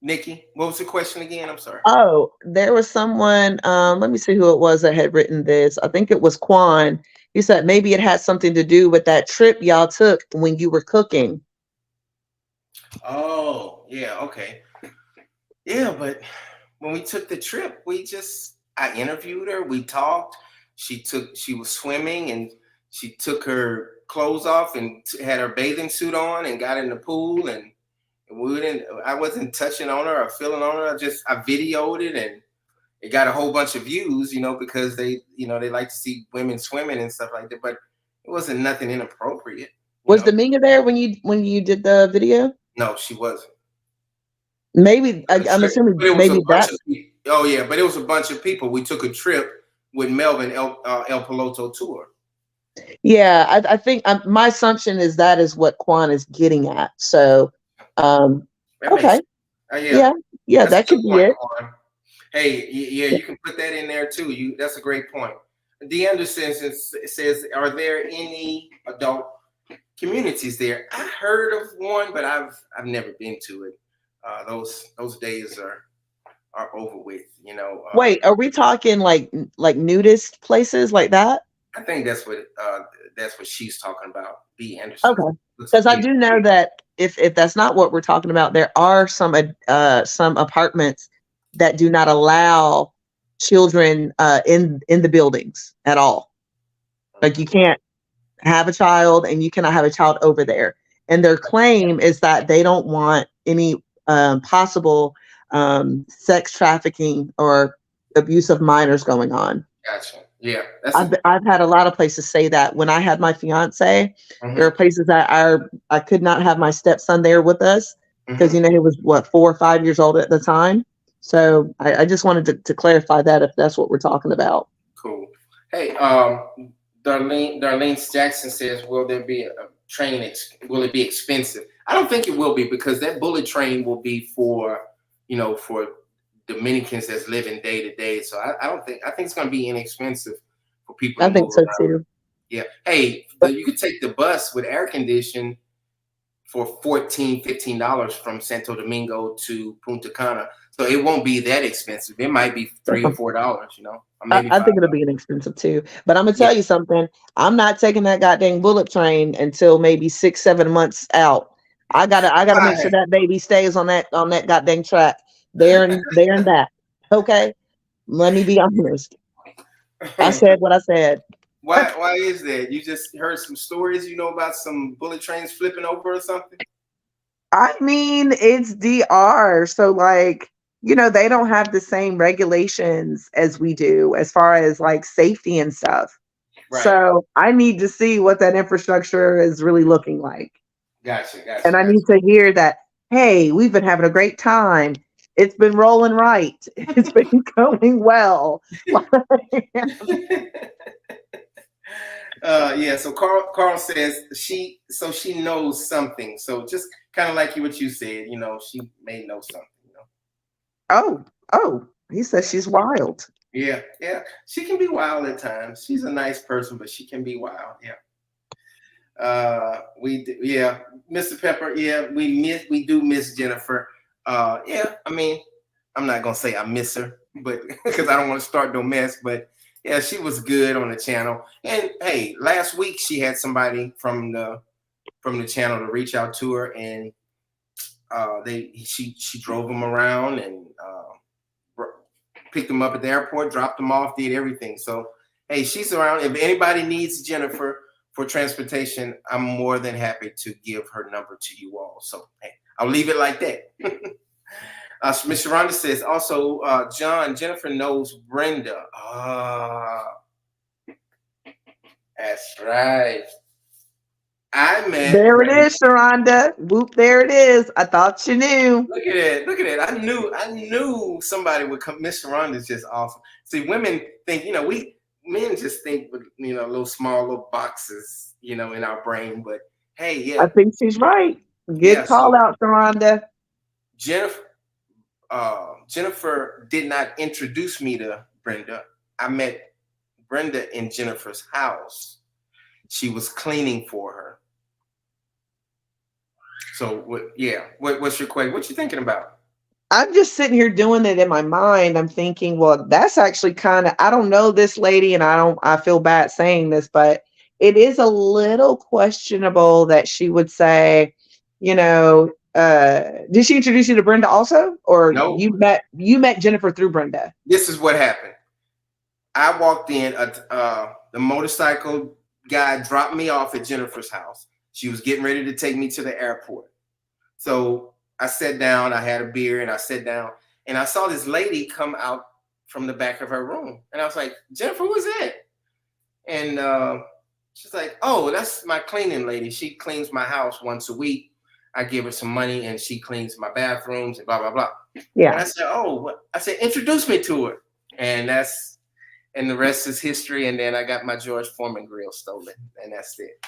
Nikki? What was the question again? I'm sorry. oh, there was someone, let me see who it was that had written this. I think it was Quan. He said maybe it had something to do with that trip y'all took when you were cooking. Oh, yeah. Okay. Yeah, but when we took the trip, I interviewed her. We talked. She was swimming and she took her clothes off and had her bathing suit on and got in the pool and I wasn't touching on her or feeling on her. I videoed it and it got a whole bunch of views, because they like to see women swimming and stuff like that. But It wasn't nothing inappropriate. Was Dominga there when you did the video? No, she wasn't. Maybe I'm assuming But it was a maybe bunch that. of people. Oh yeah, but it was a bunch of people. We took a trip with Melvin El Piloto tour. Yeah, I think my assumption is that is what Quan is getting at. So, That makes okay, sense. yeah, That's a that good could be point, it. Quan. Hey, yeah, you can put that in there too. That's a great point. DeAnderson says, "Are there any adult communities there?" I heard of one, but I've never been to it. Those days are over with. Wait, are we talking like nudist places like that? I think that's what she's talking about. B. Anderson. Okay, because I do know that if that's not what we're talking about, there are some apartments that do not allow children in the buildings at all. Like you can't have a child and you cannot have a child over there. And their claim is that they don't want any possible sex trafficking or abuse of minors going on. Gotcha. Yeah, I've had a lot of places say that. When I had my fiance, there are places that I could not have my stepson there with us because he was 4 or 5 years old at the time. So I just wanted to clarify that if that's what we're talking about. Cool. Hey, Darlene Jackson says, "Will there be a train? Will it be expensive?" I don't think it will be, because that bullet train will be for Dominicans that's living day to day. So I think it's going to be inexpensive for people. I think so too. Yeah. Hey, you could take the bus with air condition for $14-15 from Santo Domingo to Punta Cana. So it won't be that expensive. It might be $3 or $4, or maybe I think it'll be inexpensive too. But I'm gonna tell you something. I'm not taking that goddamn bullet train until maybe 6-7 months out. I gotta make sure that baby stays on that goddamn track. There and back. Okay. Let me be honest. I said what I said. Why is that? You just heard some stories, about some bullet trains flipping over or something? I mean, it's DR. So like, they don't have the same regulations as we do as far as like safety and stuff. Right. So I need to see what that infrastructure is really looking like. Gotcha. And I need to hear that, hey, we've been having a great time. It's been rolling right. It's been going well. Yeah. So Carl says she knows something. So just kind of like what you said, she may know something. Oh, he says she's wild. Yeah. She can be wild at times. She's a nice person, but she can be wild. Yeah. Mr. Pepper. Yeah, we do miss Jennifer. Yeah. I mean, I'm not gonna say I miss her, but because I don't want to start no mess. But yeah, she was good on the channel. And hey, last week she had somebody from the channel to reach out to her, and she drove them around and picked them up at the airport, dropped them off, did everything. So hey, she's around. If anybody needs Jennifer for transportation, I'm more than happy to give her number to you all. So hey, I'll leave it like that. Miss Sharonda says also, John, Jennifer knows Brenda. That's right. I met. There Brenda. It is, Sharonda. Whoop, there it is. I thought you knew. Look at that. I knew somebody would come. Miss Sharonda's just awesome. See, women think, men just think with, little small boxes, in our brain. But hey, yeah. I think she's right. Good call out, Sharonda. Jennifer did not introduce me to Brenda. I met Brenda in Jennifer's house. She was cleaning for her. So what's your question? What you thinking about? I'm just sitting here doing it in my mind. I'm thinking, well, that's actually kind of, I don't know this lady, and I feel bad saying this, but it is a little questionable that she would say, did she introduce you to Brenda also? Or no. you met Jennifer through Brenda? This is what happened. I walked in, the motorcycle guy dropped me off at Jennifer's house. She was getting ready to take me to the airport. So I sat down, I had a beer, and I sat down, and I saw this lady come out from the back of her room. And I was like, Jennifer, who's that? And She's like, oh, that's my cleaning lady. She cleans my house once a week. I give her some money and she cleans my bathrooms and blah, blah, blah. And Yeah. I said, oh, what? I said, introduce me to her. And the rest is history. And then I got my George Foreman grill stolen. And that's it.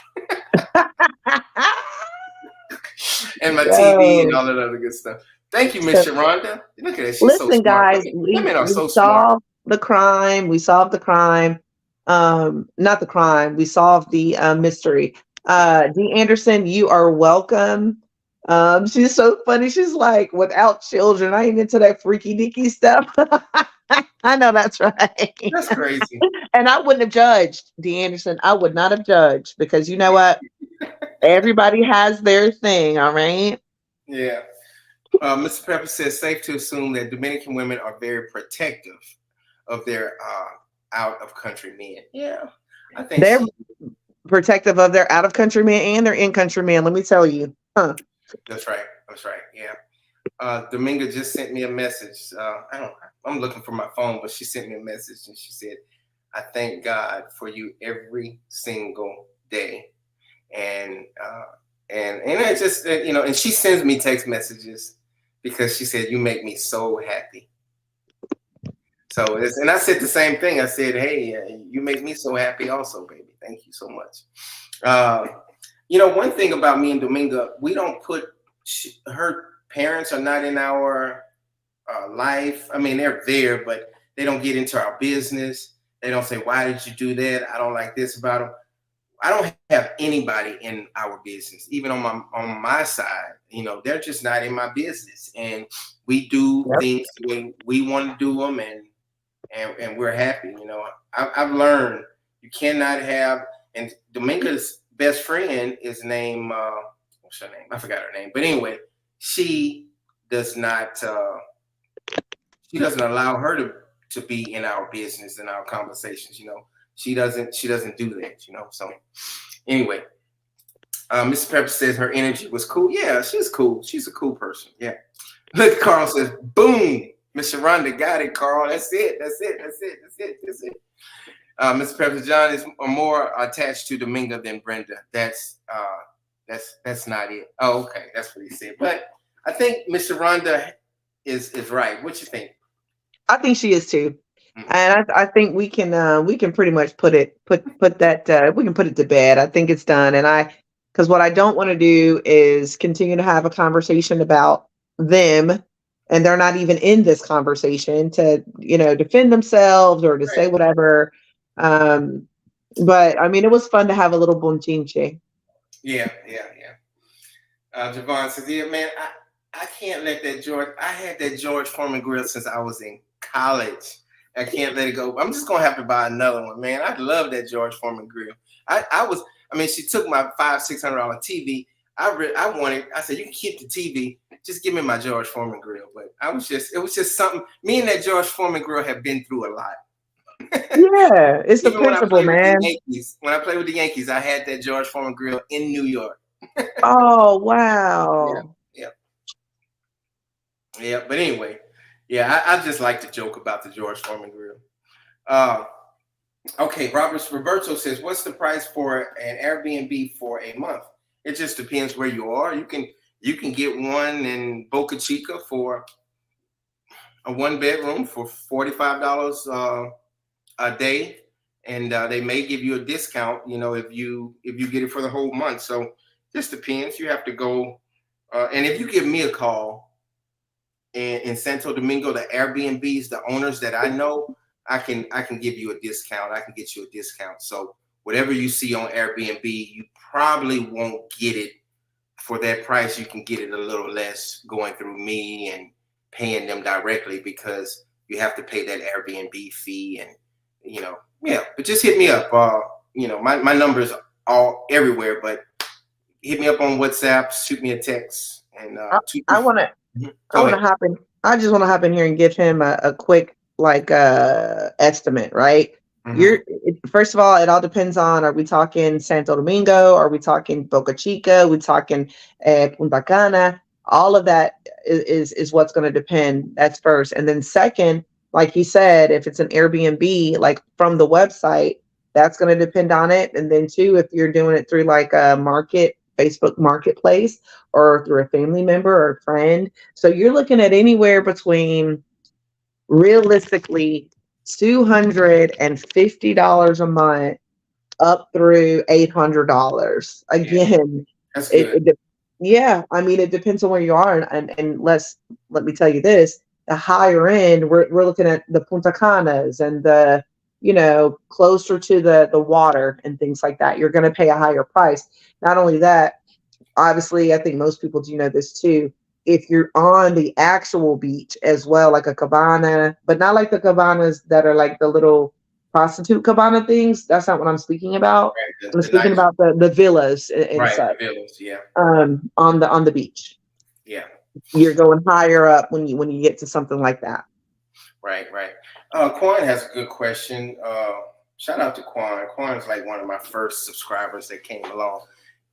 And my TV and all that other good stuff. Thank you, Miss Sharonda. Look at that. She's so Listen, smart. guys, Women are so smart. solved the crime. We solved the crime. Not the crime. We solved the mystery. Dee Anderson, you are welcome. She's so funny. She's like, without children, I ain't into that freaky deaky stuff. I know that's right. That's crazy. And I wouldn't have judged, Dee Anderson. I would not have judged because you know what? Everybody has their thing, all right? Yeah. Mr. Pepper says, safe to assume that Dominican women are very protective of their out-of-country men. Yeah, I think they're protective of their out-of-country men and their in-country men. Let me tell you. Huh. That's right. Yeah. Dominga just sent me a message. I'm looking for my phone, but she sent me a message and she said, I thank God for you every single day. And I just, and she sends me text messages because she said, you make me so happy. So, and I said the same thing. I said, hey, you make me so happy also, baby. Thank you so much. One thing about me and Dominga, we don't put, her parents are not in our life. I mean, they're there, but they don't get into our business. They don't say, why did you do that? I don't like this about them. I don't have anybody in our business, even on my side. They're just not in my business, and we do things the way we want to do them, and we're happy. I've learned you cannot have. And Dominga's best friend is named what's her name? I forgot her name, but anyway, she does not. She doesn't allow her to be in our business and our conversations. She doesn't do that, So anyway, Mr. Pepper says her energy was cool. Yeah, she's cool. She's a cool person. Yeah. Look, Carl says, boom. Miss Sharonda got it, Carl. That's it. Mr. Pepper, John is more attached to Dominga than Brenda. That's not it. Oh, okay. That's what he said. But I think Miss Sharonda is right. What you think? I think she is too. And I think we can pretty much put that we can put it to bed. I think it's done. And because what I don't want to do is continue to have a conversation about them, and they're not even in this conversation to defend themselves or to say whatever. But I mean, it was fun to have a little bonchinche. Yeah. Javon says, yeah, man, I can't let that I had that George Foreman grill since I was in college. I can't let it go. I'm just gonna have to buy another one, man. I love that George Foreman grill. She took my $500-600 TV. I said, you can keep the TV. Just give me my George Foreman grill. But it was just something. Me and that George Foreman grill have been through a lot. Yeah, it's the principle, man. When I played with the Yankees, I had that George Foreman grill in New York. Oh, wow. Yeah. But anyway, yeah, I just like to joke about the George Foreman grill. Okay, Roberto says, what's the price for an Airbnb for a month? It just depends where you are. You can get one in Boca Chica for a 1-bedroom for $45 a day, and they may give you a discount, if you get it for the whole month. So just depends. You have to go, and if you give me a call in Santo Domingo, the Airbnbs, the owners that I know, I can give you a discount. I can get you a discount. So whatever you see on Airbnb, you probably won't get it for that price. You can get it a little less going through me and paying them directly, because you have to pay that Airbnb fee. And but just hit me up. My number's all everywhere, but hit me up on WhatsApp, shoot me a text, and I want to hop in. I just want to hop in here and give him a quick estimate, right? First of all, it all depends on, are we talking Santo Domingo? Are we talking Boca Chica? Are we talking Punta Cana? All of that is what's going to depend. That's first. And then second, like he said, if it's an Airbnb, like from the website, that's going to depend on it. And then two, if you're doing it through like a Facebook marketplace, or through a family member or a friend. So you're looking at anywhere between, realistically, $250 a month up through $800. Again, That's good. yeah, I mean, it depends on where you are. And let me tell you this, the higher end, we're looking at the Punta Canas and the, closer to the water and things like that. You're going to pay a higher price. Not only that, obviously, I think most people do know this too. If you're on the actual beach as well, like a cabana, but not like the cabanas that are like the little prostitute cabana things. That's not what I'm speaking about. Right, I'm the speaking nice, about the villas and right, such. the villas, yeah, On the beach. yeah, You're going higher up when you get to something like that. right. Quan has a good question. Shout out to Quan. Quan is like one of my first subscribers that came along.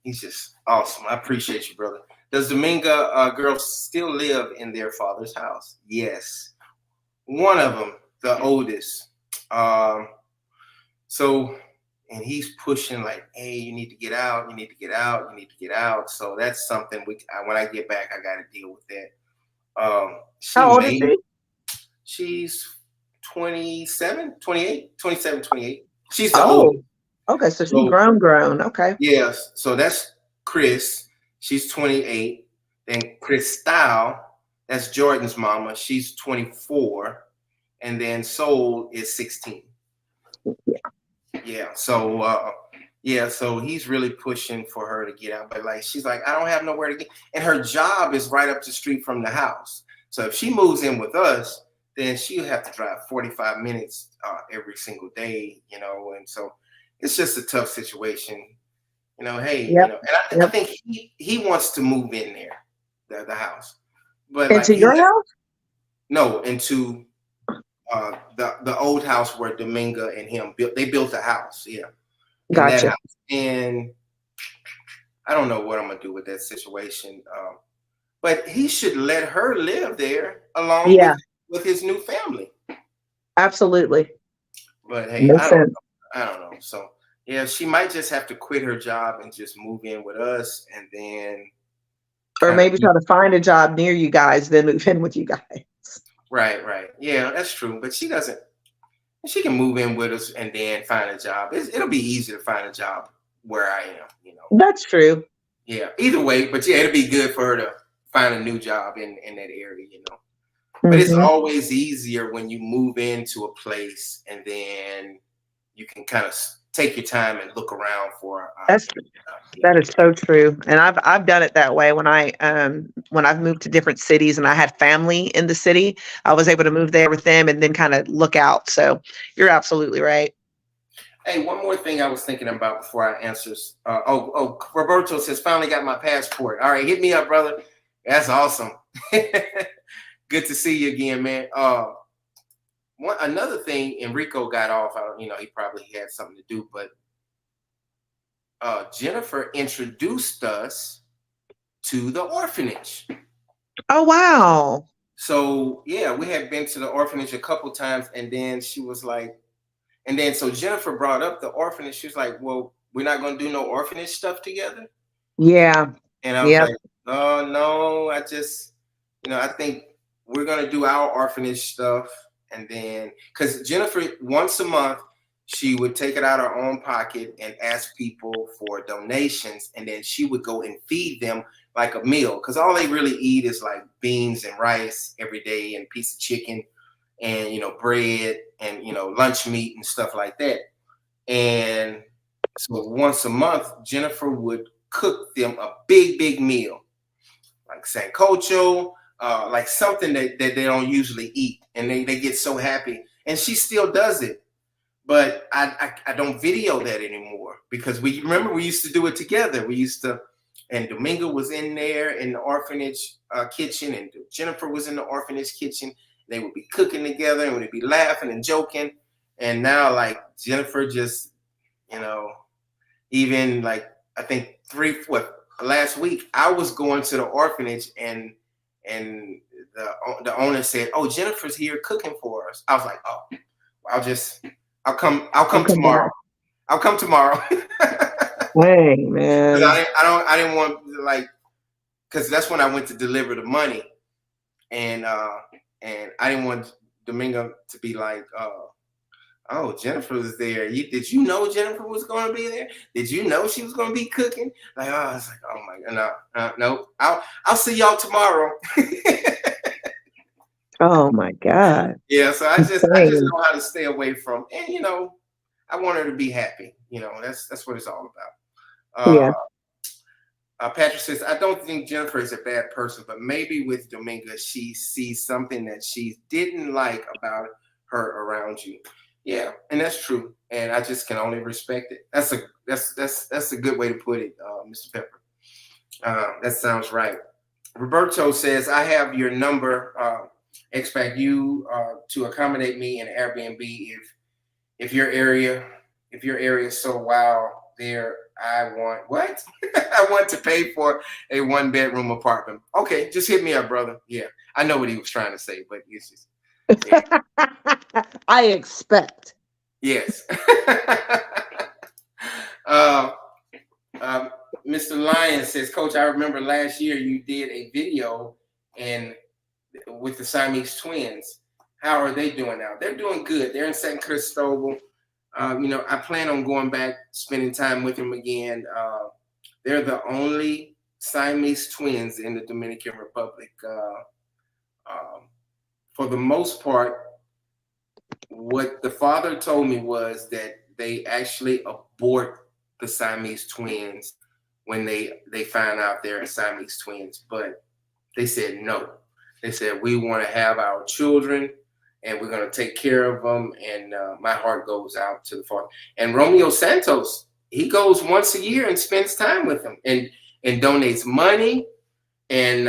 He's just awesome. I appreciate you, brother. Does Dominga girls still live in their father's house? Yes. One of them, the oldest. And he's pushing like, hey, you need to get out. You need to get out. You need to get out. So that's something when I get back, I got to deal with that. How old is she? She's 27, 28, 27, 28. She's the Oh, oldest. okay. So she's grown. Okay. Yes. So that's Chris. She's 28. Then Crystal, that's Jordan's mama. She's 24. And then Soul is 16. Yeah. So he's really pushing for her to get out. But like she's like, I don't have nowhere to get. And her job is right up the street from the house. So if she moves in with us, then she'll have to drive 45 minutes every single day, and so it's just a tough situation. Hey, Yep. And I think he wants to move in there, the house. But into like your house? No, into the old house where Dominga and him built. They built a house, yeah. Gotcha. That house. And I don't know what I'm gonna do with that situation. But he should let her live there along with his new family. Absolutely. But hey, I don't know. So yeah, she might just have to quit her job and just move in with us, and then or maybe try to find a job near you guys, then move in with you guys. Right. Yeah, that's true. But she doesn't. She can move in with us and then find a job. It'll be easy to find a job where I am. That's true. Yeah. Either way, but yeah, it'll be good for her to find a new job in that area. But it's always easier when you move into a place and then you can kind of take your time and look around for. That is so true, and I've done it that way when I've moved to different cities and I had family in the city. I was able to move there with them and then kind of look out. So you're absolutely right. Hey, one more thing I was thinking about before I answer. Roberto says finally got my passport. All right, hit me up, brother. That's awesome. Good to see you again, man. Another thing, Enrico got off. He probably had something to do, but Jennifer introduced us to the orphanage. Oh, wow. So yeah, we had been to the orphanage a couple times, and then she was like, so Jennifer brought up the orphanage. She was like, well, we're not going to do no orphanage stuff together. Yeah. And I was like, oh no, I think we're going to do our orphanage stuff. And then, because Jennifer, once a month, she would take it out of her own pocket and ask people for donations. And then she would go and feed them like a meal. Because all they really eat is like beans and rice every day and a piece of chicken and, bread and, lunch meat and stuff like that. And so once a month, Jennifer would cook them a big, big meal. Like sancocho, like something that they don't usually eat. And they get so happy. And she still does it. But I don't video that anymore because we used to do it together. And Dominga was in there in the orphanage kitchen, and Jennifer was in the orphanage kitchen. They would be cooking together and we'd be laughing and joking. And now, like, Jennifer just, even like, I think last week, I was going to the orphanage and the owner said, oh, Jennifer's here cooking for us. I was like, oh, I'll come tomorrow. I'll come tomorrow. Dang, man. I didn't want like, because that's when I went to deliver the money, and I didn't want Domingo to be like, oh, Jennifer was there. Did you know Jennifer was going to be there? Did you know she was going to be cooking? Like, I was like, oh my God, no. I'll see y'all tomorrow. Oh my God. Yeah, so I just Dang. know how to stay away from, and I want her to be happy. That's what it's all about. Yeah. Patrick says, I don't think Jennifer is a bad person, but maybe with Dominga, she sees something that she didn't like about her around you. Yeah, and that's true, and I just can only respect it. That's a good way to put it, Mr. Pepper. That sounds right. Roberto says, I have your number. Expect you to accommodate me in Airbnb if your area is so wild there. I want to pay for a 1-bedroom apartment. Okay, just hit me up, brother. Yeah, I know what he was trying to say, but it's just. Yeah. I expect. Yes. Mr. Lyon says, Coach, I remember last year you did a video with the Siamese twins. How are they doing now? They're doing good. They're in San Cristobal. I plan on going back, spending time with them again. They're the only Siamese twins in the Dominican Republic. For the most part, what the father told me was that they actually abort the Siamese twins when they find out they're Siamese twins. But they said no. They said, we want to have our children and we're going to take care of them. And my heart goes out to the father. And Romeo Santos, he goes once a year and spends time with them and donates money. And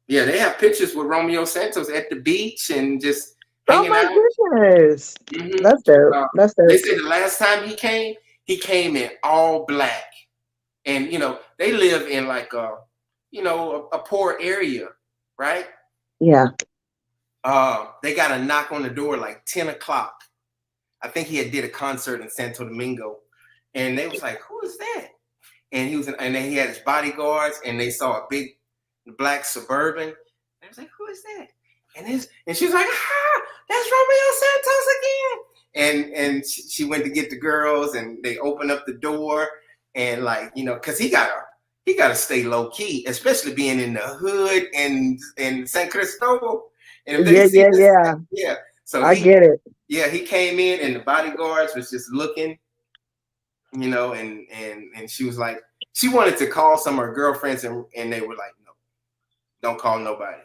they have pictures with Romeo Santos at the beach and just hanging out. Oh my goodness. Mm-hmm. That's dope. That's dope. They said the last time he came in all black. And, they live in like a poor area, right? Yeah. They got a knock on the door like 10 o'clock. I think he did a concert in Santo Domingo. And they was like, who is that? And and then he had his bodyguards and they saw a big black Suburban. And I was like, who is that? And she was like, that's Romeo Santos again. And she went to get the girls and they opened up the door and because he gotta stay low key, especially being in the hood in San Cristobal. And yeah. So I get it. Yeah, he came in and the bodyguards was just looking, and she was like, she wanted to call some of her girlfriends and they were like, no, don't call nobody,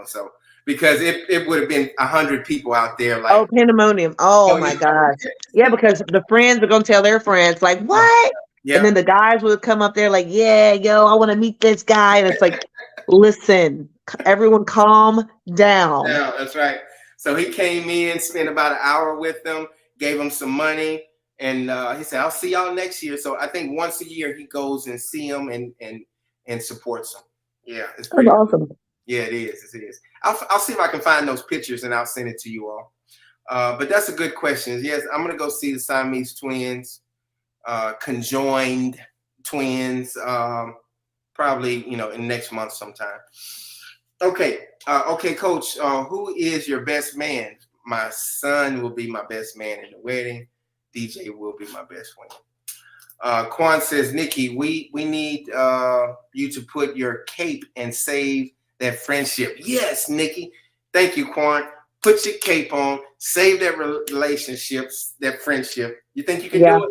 so because it would have been 100 people out there like pandemonium. Oh my gosh. Yeah, because the friends are gonna tell their friends like, what? Yeah. And then the guys would come up there like, yeah, yo, I want to meet this guy. And it's like, listen, everyone calm down. Yeah, that's right. So he came in, spent about an hour with them, gave them some money. And he said, I'll see y'all next year. So I think once a year he goes and see them and supports them. Yeah, it's pretty awesome. Cool. Yeah, it is. It is. I'll see if I can find those pictures and I'll send it to you all. But that's a good question. Yes, I'm going to go see the Siamese twins. Conjoined twins, probably in next month sometime. Okay, Coach. Who is your best man? My son will be my best man in the wedding. DJ will be my best friend. Quan says, Nikki, we need you to put your cape and save that friendship. Yes, Nikki. Thank you, Quan. Put your cape on, save that relationships, that friendship. You think you can do it?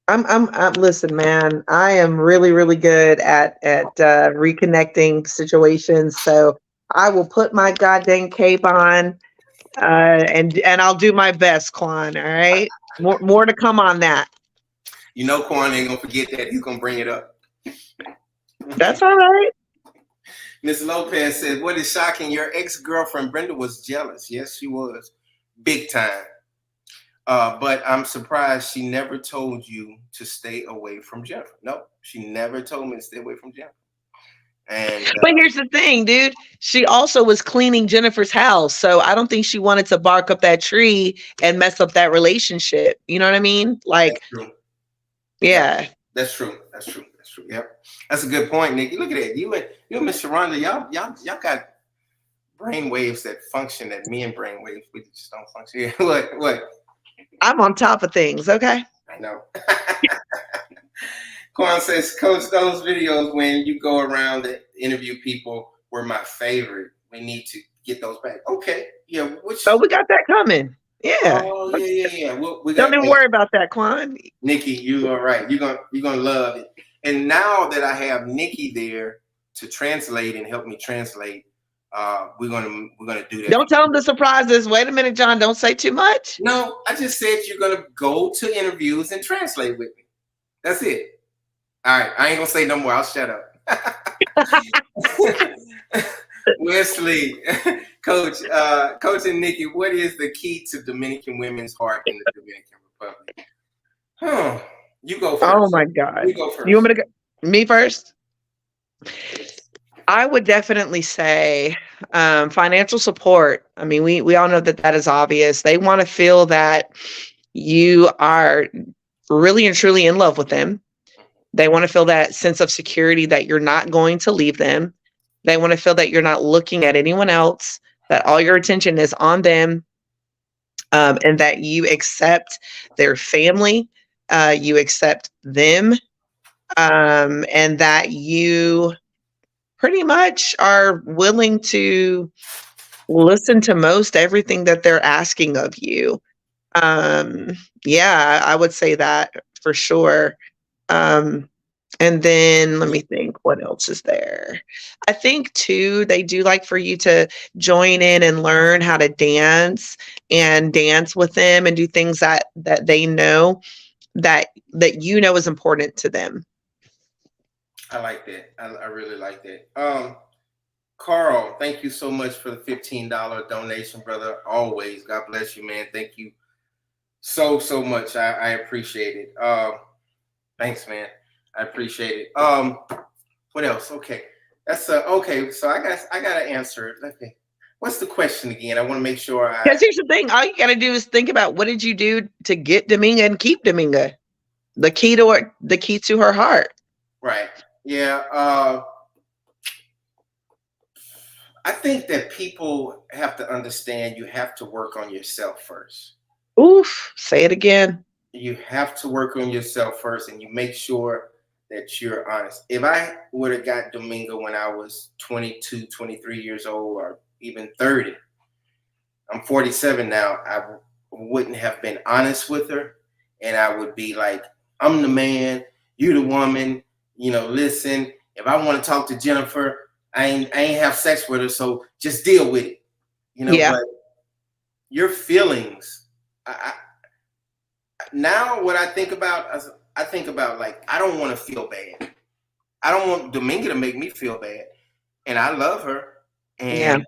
I'm listen, man, I am really, really good at reconnecting situations. So I will put my goddamn cape on, and I'll do my best, Quan. All right. More to come on that. Quan ain't gonna forget that. He's gonna bring it up. That's all right. Ms. Lopez said, what is shocking? Your ex-girlfriend Brenda was jealous. Yes, she was. Big time. But I'm surprised she never told you to stay away from Jennifer. No, she never told me to stay away from Jennifer. And But here's the thing, dude. She also was cleaning Jennifer's house. So I don't think she wanted to bark up that tree and mess up that relationship. You know what I mean? that's Like, true. yeah. That's true. That's true. That's true. Yep. That's a good point, Nikki. Look at that. You and Miss Sharonda, y'all got brain waves that function that men brain waves we just don't function. Yeah. What? I'm on top of things, okay? I know. Quan says, Coach, those videos when you go around and interview people were my favorite. We need to get those back. Okay. Yeah. So we got that coming. Yeah. Oh, yeah. We Don't got. even worry about that, Quan. Nikki, you are right. You're gonna love it. And now that I have Nikki there to translate and help me translate, we're gonna do that. Don't tell them the surprises. Wait a minute, John. Don't say too much. No, I just said you're gonna go to interviews and translate with me. That's it. All right, I ain't gonna say no more. I'll shut up. Wesley, Coach and Nikki, what is the key to Dominican women's heart in the Dominican Republic? You go first. Oh my God. You go first. You want me to go? Me first? I would definitely say financial support. I mean, we all know that is obvious. They want to feel that you are really and truly in love with them. They want to feel that sense of security that you're not going to leave them. They want to feel that you're not looking at anyone else, that all your attention is on them, and that you accept their family, you accept them, and that you pretty much are willing to listen to most everything that they're asking of you. Yeah, I would say that for sure. And then let me think, what else is there? I think too, they do like for you to join in and learn how to dance and dance with them and do things that they know that you know is important to them. I like that. I really like that. Carl, thank you so much for the $15 donation, brother. Always. God bless you, man. Thank you so much. I appreciate it. Thanks, man. I appreciate it. What else? Okay. That's okay. So I gotta answer it. Okay. What's the question again? I want to make sure Because here's the thing, all you gotta do is think about what did you do to get Dominga and keep Dominga? The key to her heart. Right. Yeah. I think that people have to understand you have to work on yourself first. Oof, say it again. You have to work on yourself first, and you make sure that you're honest. If I would have got Domingo when I was 22, 23 years old, or even 30, I'm 47 now, I wouldn't have been honest with her. And I would be like, I'm the man, you the woman, listen, if I want to talk to Jennifer, I ain't have sex with her, so just deal with it. Yeah. But your feelings, now what I think about like, I don't want to feel bad. I don't want Dominga to make me feel bad. And I love her. And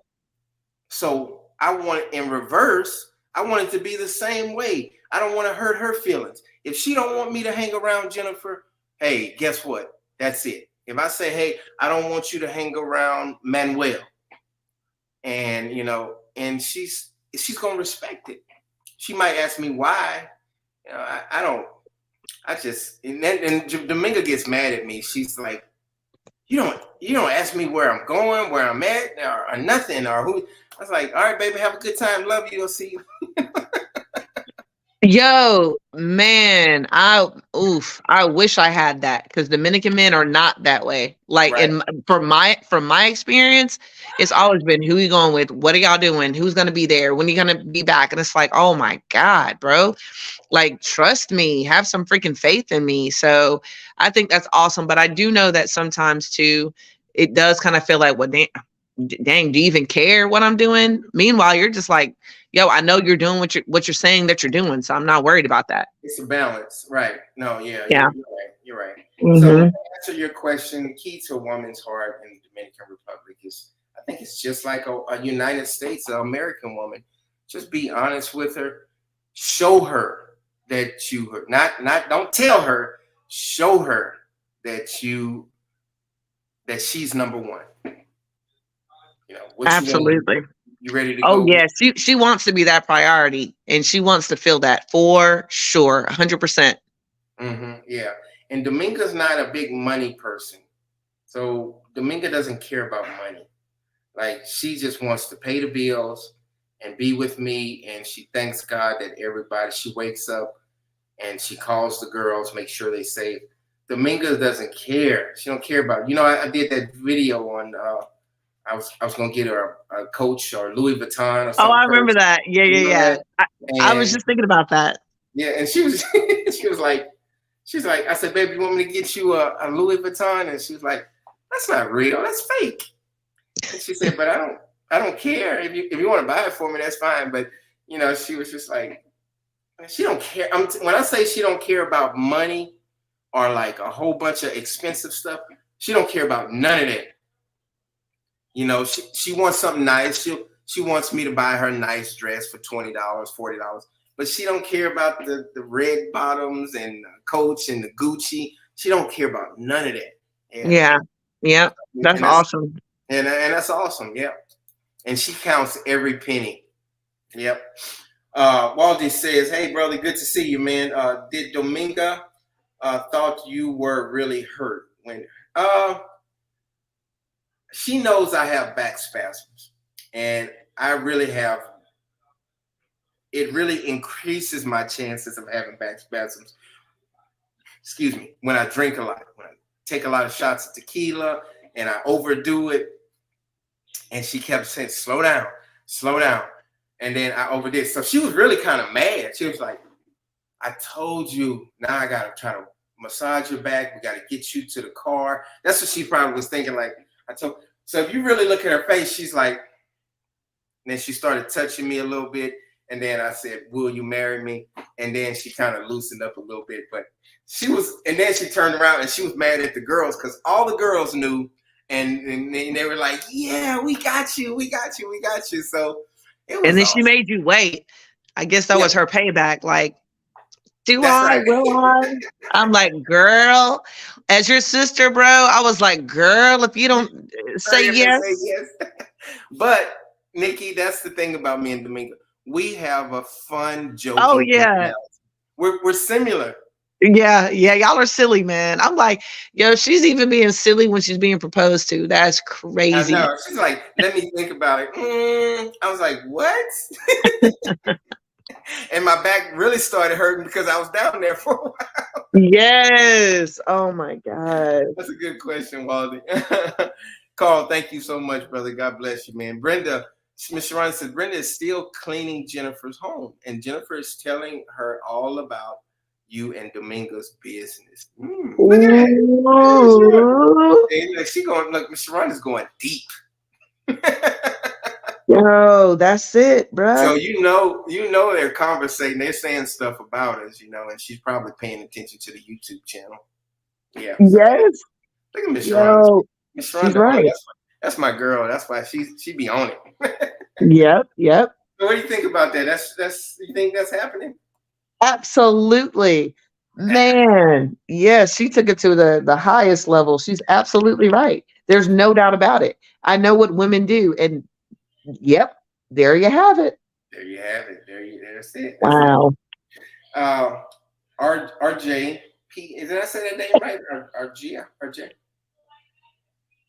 so I want it in reverse. I want it to be the same way. I don't want to hurt her feelings. If she don't want me to hang around Jennifer, hey, guess what? That's it. If I say, hey, I don't want you to hang around Manuel, and and she's gonna respect it. She might ask me why. I don't. I just and Dominga gets mad at me. She's like, you don't ask me where I'm going, where I'm at, or nothing, or who. I was like, all right, baby, have a good time. Love you. I'll see you. Yo, man, I wish I had that, because Dominican men are not that way. Like, Right. from my experience, it's always been, who you going with? What are y'all doing? Who's gonna be there? When are you gonna be back? And it's like, oh my God, bro. Like, trust me, have some freaking faith in me. So I think that's awesome. But I do know that sometimes too, it does kind of feel like, well, dang, do you even care what I'm doing? Meanwhile, you're just like, yo, I know you're doing what you're saying that you're doing, so I'm not worried about that. It's a balance, right? No, yeah. You're right. Mm-hmm. So to answer your question, key to a woman's heart in the Dominican Republic is, I think it's just like a United States, an American woman. Just be honest with her. Show her that you not don't tell her. Show her that you that she's number one. You know, what you want? Absolutely. You ready to Oh go? yeah, she wants to be that priority, and she wants to feel that for sure, 100%. Yeah. And Dominga's not a big money person. So Dominga doesn't care about money. Like she just wants to pay the bills and be with me. And she thanks God that she wakes up and she calls the girls, make sure they safe. Dominga doesn't care. She don't care about, I did that video on, I was going to get her a Coach or Louis Vuitton or Oh, something. I remember that. Yeah, You know yeah, that? yeah. I was And just thinking about that. yeah, and she was, she's like, I said, baby, you want me to get you a Louis Vuitton? And she was like, that's not real, that's fake. And she said, but I don't care. If you want to buy it for me, that's fine. But she was just like, she don't care. When I say she don't care about money or like a whole bunch of expensive stuff, she don't care about none of that. She wants something nice. She wants me to buy her nice dress for $20, $40. But she don't care about the red bottoms and Coach and the Gucci. She don't care about none of that. Yeah. That's awesome. And that's awesome. Yeah. And she counts every penny. Yep. Waldy says, hey, brother, good to see you, man. Did Dominga thought you were really hurt when she knows I have back spasms, and I really have. It really increases my chances of having back spasms. Excuse me. When I drink a lot, when I take a lot of shots of tequila and I overdo it. And she kept saying, slow down. And then I overdid. So she was really kind of mad. She was like, I told you, now I got to try to massage your back. We got to get you to the car. That's what she probably was thinking. Like, so if you really look at her face, she's like, and then she started touching me a little bit. And then I said, will you marry me? And then she kind of loosened up a little bit. But and then she turned around and she was mad at the girls because all the girls knew. And they were like, yeah, we got you. So it was. And then she made you wait. I guess that was her payback. Like, will I? I'm like, girl, as your sister, bro, I was like, girl, if you don't say yes. But Nikki, that's the thing about me and Dominga. We have a fun, joking. Oh yeah, we're similar. Yeah, y'all are silly, man. I'm like, she's even being silly when she's being proposed to. That's crazy. I know. She's like, let me think about it. I was like, what? And my back really started hurting because I was down there for a while. Yes. Oh my God. That's a good question, Waldy. Carl, thank you so much, brother. God bless you, man. Brenda, Miss Sharon said, Brenda is still cleaning Jennifer's home, and Jennifer is telling her all about you and Dominga's business. Look at that. Hey, look, Miss Sharon is going deep. Yo, that's it, bro. So you know they're conversating, they're saying stuff about us, and she's probably paying attention to the YouTube channel. Yeah. So, yes. Look at Miss Sharon. Miss Sharon, she's right. That's my girl. That's why she be on it. Yep. So what do you think about that? You think that's happening? Absolutely. Man, yes, she took it to the highest level. She's absolutely right. There's no doubt about it. I know what women do, and yep, there you have it. That's it. Wow. RJ P. Did I say that name right? RJ.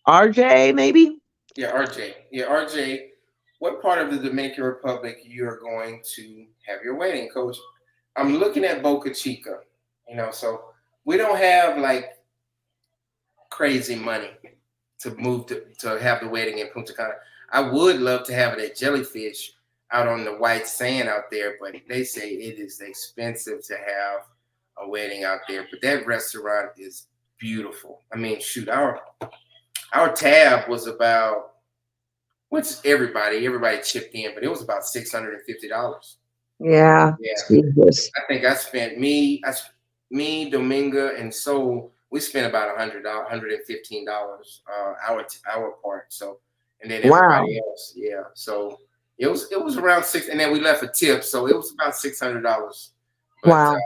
RJ, maybe. Yeah, RJ. Yeah, RJ. What part of the Dominican Republic you are going to have your wedding, Coach? I'm looking at Boca Chica. So we don't have like crazy money to move to have the wedding in Punta Cana. I would love to have it at Jellyfish out on the white sand out there, but they say it is expensive to have a wedding out there. But that restaurant is beautiful. I mean, shoot, our tab was about, which everybody chipped in, but it was about $650. Yeah. Jesus. I think I spent me, Dominga, and Soul. We spent about $115 our part. So, and then everybody else, yeah. So it was around $600, and then we left a tip, so it was about $600. Wow,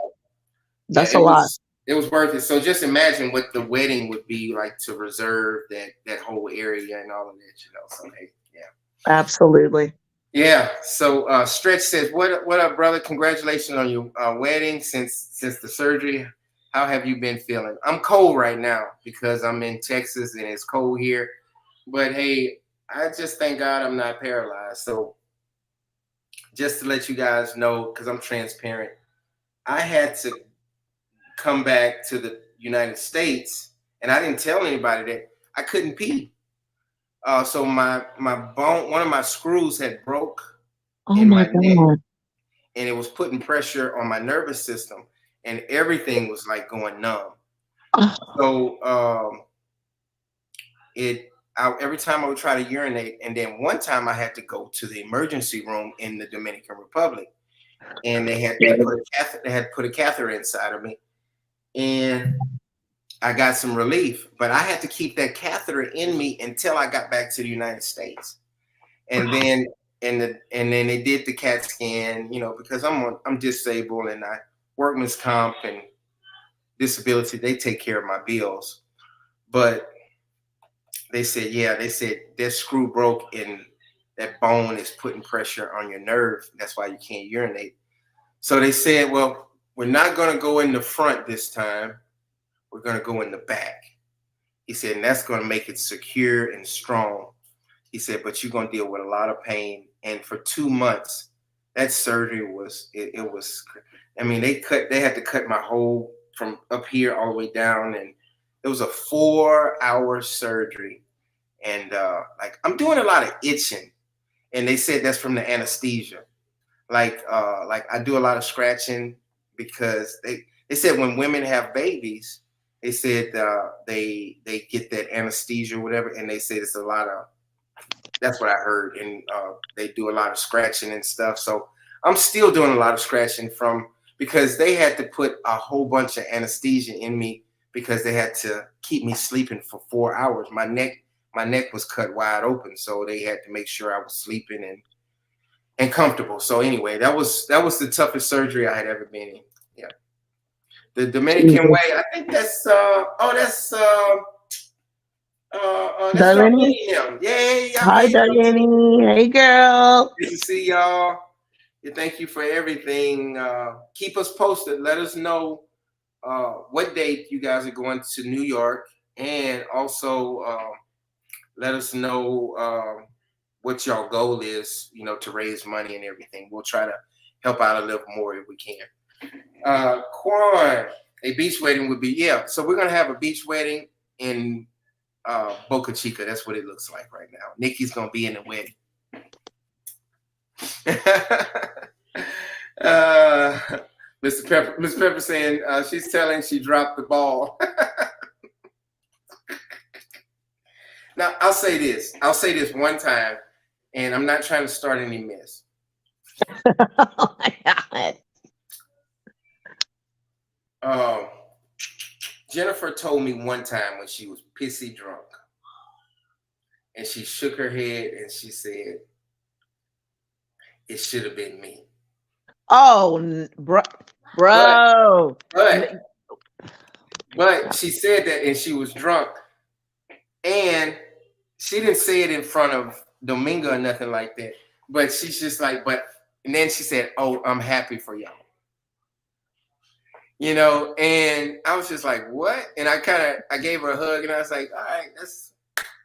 that's a lot. It was worth it. So just imagine what the wedding would be like to reserve that whole area and all of that, you know. So hey, yeah. Absolutely. Yeah. So Stretch says, what up, brother? Congratulations on your wedding since the surgery. How have you been feeling? I'm cold right now because I'm in Texas and it's cold here. But hey, I just thank God I'm not paralyzed. So just to let you guys know, because I'm transparent, I had to come back to the United States, and I didn't tell anybody that I couldn't pee. So my bone, one of my screws had broke Oh in my my neck, God. and it was putting pressure on my nervous system, and everything was like going numb. Oh, So every time I would try to urinate, and then one time I had to go to the emergency room in the Dominican Republic, and they had put a catheter inside of me, and I got some relief, but I had to keep that catheter in me until I got back to the United States. And then and then they did the CAT scan, you know, because I'm disabled and I workman's comp and disability, they take care of my bills. But they said that screw broke and that bone is putting pressure on your nerve. That's why you can't urinate. So they said, well, we're not going to go in the front this time. We're going to go in the back. He said, and that's going to make it secure and strong. He said, but you're going to deal with a lot of pain. And for 2 months, that surgery was, it was, I mean, they had to cut my whole from up here all the way down. And it was a 4-hour surgery. And like, I'm doing a lot of itching. And they said that's from the anesthesia. Like I do a lot of scratching because they said when women have babies, they said they get that anesthesia or whatever, and they said it's a lot of, that's what I heard, and they do a lot of scratching and stuff. So I'm still doing a lot of scratching because they had to put a whole bunch of anesthesia in me because they had to keep me sleeping for 4 hours. My neck was cut wide open, so they had to make sure I was sleeping and comfortable. So anyway, that was the toughest surgery I had ever been in. Yeah. The Dominican way, I think that's that's Darlene. Darlene. Yay, Hi, Darlene. Hey, girl. Good to see y'all. Yeah, thank you for everything. Keep us posted. Let us know what date you guys are going to New York, and also let us know what y'all goal is, you know, to raise money and everything. We'll try to help out a little more if we can. Quan, a beach wedding would be, yeah. So we're gonna have a beach wedding in Boca Chica. That's what it looks like right now. Nikki's gonna be in the wedding. Mr. Pepper saying she's telling she dropped the ball. Now I'll say this one time, and I'm not trying to start any mess. Oh my God. Jennifer told me one time when she was pissy drunk, and she shook her head and she said, "It should have been me." Oh, bro. But she said that, and she was drunk, and she didn't say it in front of Domingo or nothing like that. But she's just like, and then she said, "Oh, I'm happy for y'all." You know, and I was just like, "What?" And I gave her a hug, and I was like, "All right,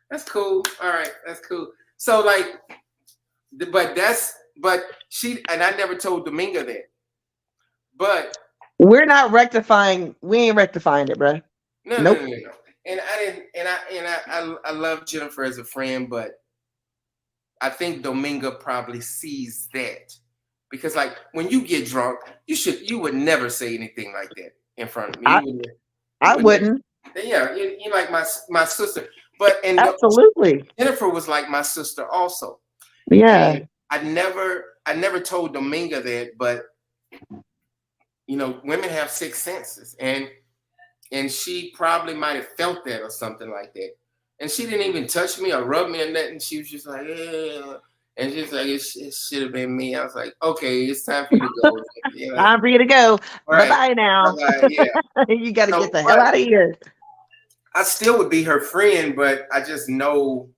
that's cool. All right, that's cool." So like, but she, and I never told Domingo that, but we're not rectifying. We ain't rectifying it, bro. No. And I didn't, and I love Jennifer as a friend, but I think Domingo probably sees that because, like, when you get drunk, you would never say anything like that in front of me. I wouldn't. Yeah, you like my sister, but absolutely, Jennifer was like my sister also. Yeah, and I never told Domingo that, but you know, women have 6 senses, and she probably might have felt that or something like that. And she didn't even touch me or rub me or nothing. She was just like, yeah. And she's like, it should have been me. I was like, okay, it's time for you to go. You know, Time for you to go. right. Bye-bye now. Yeah. You got to So, get the hell but out of here. I still would be her friend, but I just know,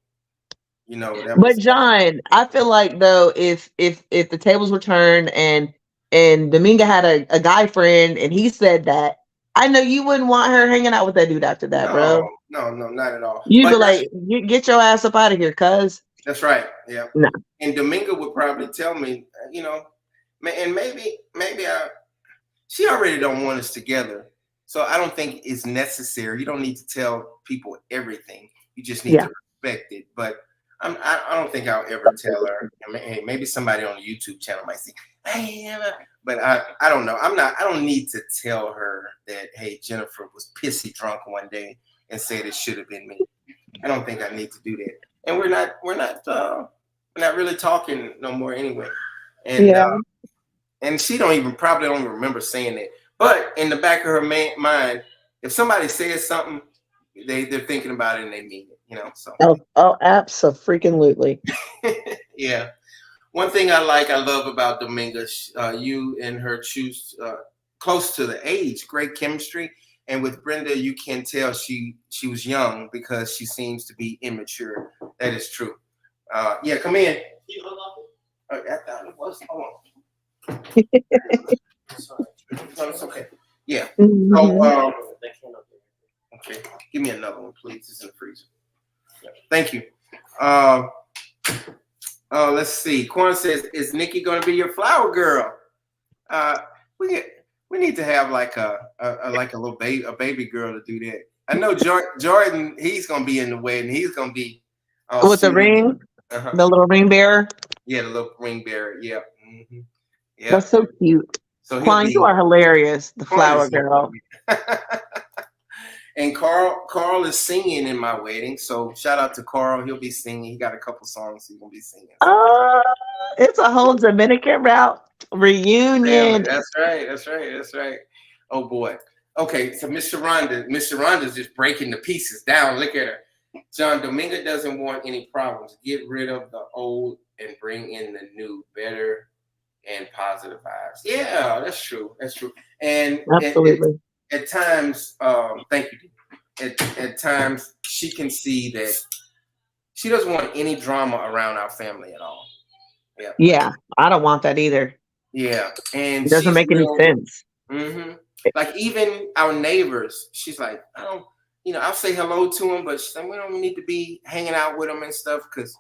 that But was. John, I feel like though, if the tables were turned and Dominga had a guy friend and he said that, I know you wouldn't want her hanging out with that dude after that, No, bro. no, not at all. You'd be But like, get your ass up out of here, cuz. that's right. Yeah. No. And Dominga would probably tell me, and maybe she already don't want us together. So I don't think it's necessary. You don't need to tell people everything. You just need to respect it. But I don't think I'll ever tell her. Hey, maybe somebody on the YouTube channel might say, hey, but I don't know. I don't need to tell her that, hey, Jennifer was pissy drunk one day and said it should have been me. I don't think I need to do that. And we're not really talking no more anyway. And and she probably don't even remember saying that. But in the back of her mind, if somebody says something, they're thinking about it and they mean it, So. Oh, abso-freaking-lutely. Yeah. One thing I love about Dominga, you and her choose close to the age, great chemistry. And with Brenda, you can tell she was young because she seems to be immature. That is true. Yeah, come in. I thought it was. Hold on. Sorry. No, it's okay. Yeah. Mm-hmm. So, okay. Give me another one, please. It's in the freezer. Yeah. Thank you. Let's see. Quan says, "Is Nikki going to be your flower girl?" We need to have like a little baby girl to do that. I know Jordan. He's going to be in the wedding. He's going to be with the ring, the little ring bearer. Yeah, the little ring bearer. Yeah. Mm-hmm. Yeah. That's so cute. So Quan, you are hilarious. The flower girl. And Carl is singing in my wedding. So shout out to Carl. He'll be singing. He got a couple songs he's gonna be singing. It's a whole Dominican route reunion. That's right. Oh boy. Okay, so Miss Sharonda's just breaking the pieces down. Look at her. John, Dominga doesn't want any problems. Get rid of the old and bring in the new, better and positive vibes. Yeah, that's true. And absolutely. At times, thank you. At times, she can see that she doesn't want any drama around our family at all. Yeah. Yeah, I don't want that either. Yeah, and it doesn't make any sense. Mm-hmm. Like even our neighbors, she's like, I don't. I'll say hello to them, but we don't need to be hanging out with them and stuff because,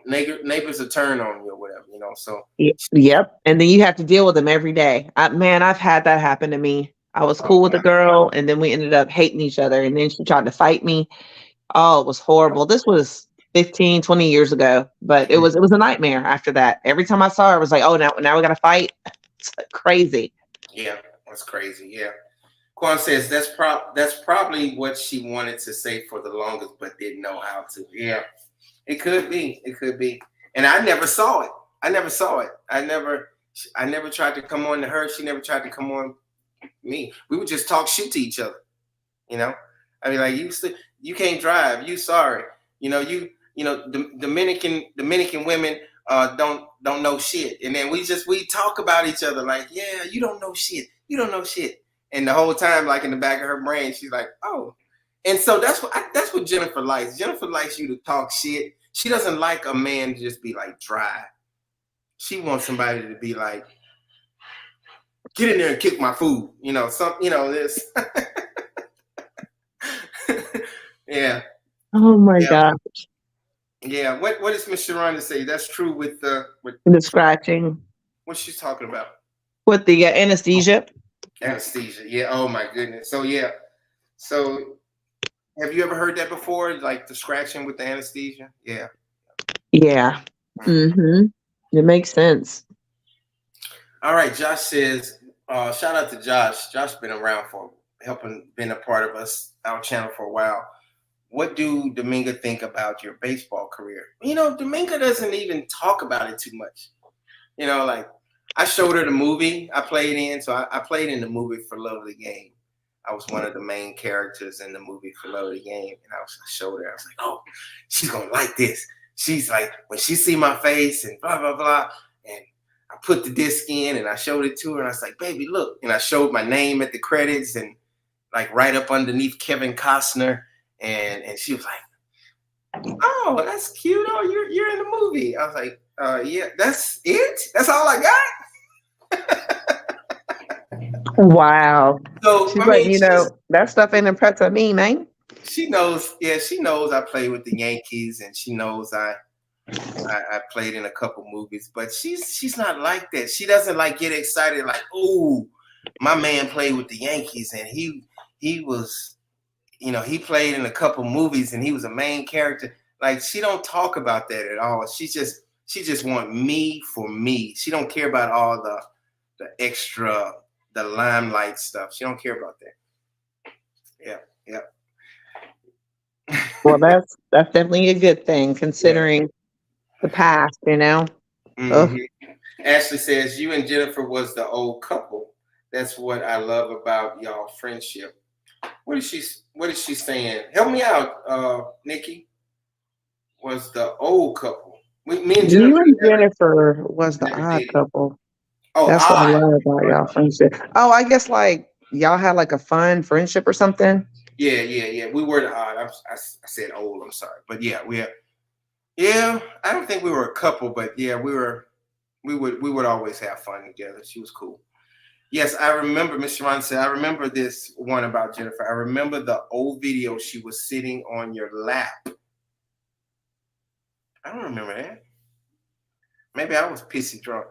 neighbors will turn on you or whatever, So. Yep, and then you have to deal with them every day. I've had that happen to me. I was cool with a girl, and then we ended up hating each other, and then she tried to fight me. Oh, it was horrible. This was 15, 20 years ago, but it was a nightmare after that. Every time I saw her, I was like, oh, now we got to fight. It's crazy. Yeah, that's crazy. Yeah. Quan says that's probably what she wanted to say for the longest, but didn't know how to. Yeah, it could be. And I never saw it. I never tried to come on to her. She never tried to come on me. We would just talk shit to each other. I mean, like you can't drive. You sorry. Dominican women don't know shit, and then we talk about each other like, yeah, you don't know shit. And the whole time, like in the back of her brain, she's like, oh. And so that's what Jennifer likes. Jennifer likes you to talk shit. She doesn't like a man to just be like dry. She wants somebody to be like, get in there and kick my food. This. Yeah. Oh my gosh. Yeah. What does Miss Sharonda say? That's true with the scratching. What's she talking about? With the anesthesia. Anesthesia. Yeah. Oh my goodness. So yeah. So have you ever heard that before? Like the scratching with the anesthesia? Yeah. Yeah. Mm-hmm. It makes sense. All right. Josh says, shout out to Josh. Josh been around been a part of our channel for a while. What do Dominga think about your baseball career? Dominga doesn't even talk about it too much. Like I showed her the movie I played in. So I played in the movie For Love of the Game. I was one of the main characters in the movie For Love of the Game. And I showed her. I was like, oh, she's going to like this. she's like, when she see my face and blah, blah, blah. And I put the disc in and I showed it to her and I was like, baby, look. And I showed my name at the credits and like right up underneath Kevin Costner. And she was like, oh, that's cute. Oh, you're in the movie. I was like, yeah, that's it? That's all I got? Wow. So, She's I like, mean, that stuff ain't impressive me, man. she knows, yeah, she knows I play with the Yankees and she knows I played in a couple movies, but she's not like that. She doesn't like get excited like, oh, my man played with the Yankees and he was, he played in a couple movies and he was a main character. Like, she don't talk about that at all. She just want me for me. She don't care about all the extra, the limelight stuff. She don't care about that. Yeah. Well, that's definitely a good thing considering the past, Mm-hmm. Ashley says, you and Jennifer was the old couple. That's what I love about y'all friendship. What is she saying? Help me out, Nikki. Was the old couple. Me and Jennifer. You and Jennifer was the odd dated. couple. Oh, That's what I odd. love about y'all friendship. Oh, I guess like y'all had like a fun friendship or something. Yeah. We were the odd. I said old. I'm sorry, but yeah, yeah. I don't think we were a couple, but yeah, we would always have fun together. She was cool. Yes, I remember. Miss Sharon said, I remember this one about Jennifer. I remember the old video. She was sitting on your lap. I don't remember that. Maybe I was pissy drunk.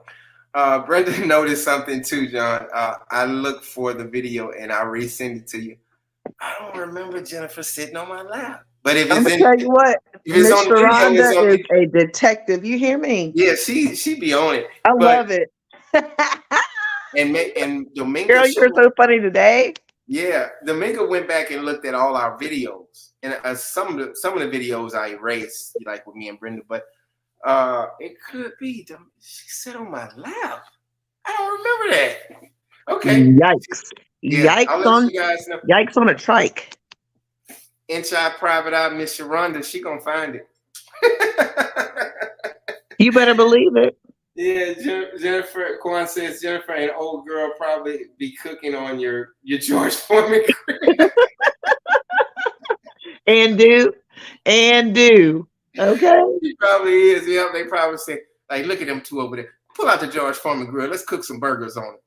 Brenda noticed something too, John. I looked for the video and I resend it to you. I don't remember Jennifer sitting on my lap. But if I'm it's gonna tell you what, if it's Miss on the video, it's Sharonda on is the, a detective. You hear me? yeah, she be on it. I But love it. and Dominga, Girl, you're so funny today. yeah, Dominga went back and looked at all our videos, and some of the videos I erased, like with me and Brenda. But it could be she sat on my lap. I don't remember that. Okay. Yikes. Yeah, I'll let you guys know. Yikes on a trike. Inside Private Eye, Miss Sharonda, she gonna find it. You better believe it. Yeah, Jennifer Kwan says Jennifer, an old girl, probably be cooking on your George Foreman. and do. Okay. She probably is. Yeah, they probably say, like, look at them two over there. Pull out the George Foreman grill. Let's cook some burgers on it.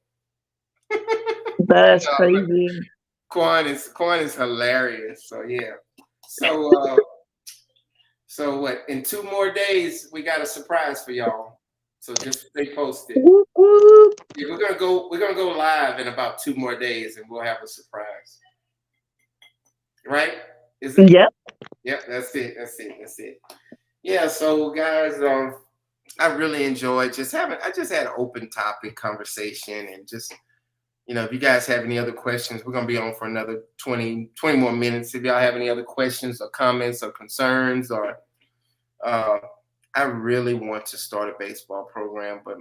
That's crazy. Quan is hilarious. So yeah. So what? In 2 more days, we got a surprise for y'all. So just stay posted. Whoop, whoop. Yeah, we're gonna go live in about 2 more days, and we'll have a surprise. Right? Is it? Yep. Yep. That's it. Yeah. So guys, I really enjoyed I just had an open topic conversation, and just, if you guys have any other questions, we're gonna be on for another 20 more minutes. If y'all have any other questions or comments or concerns, or I really want to start a baseball program, but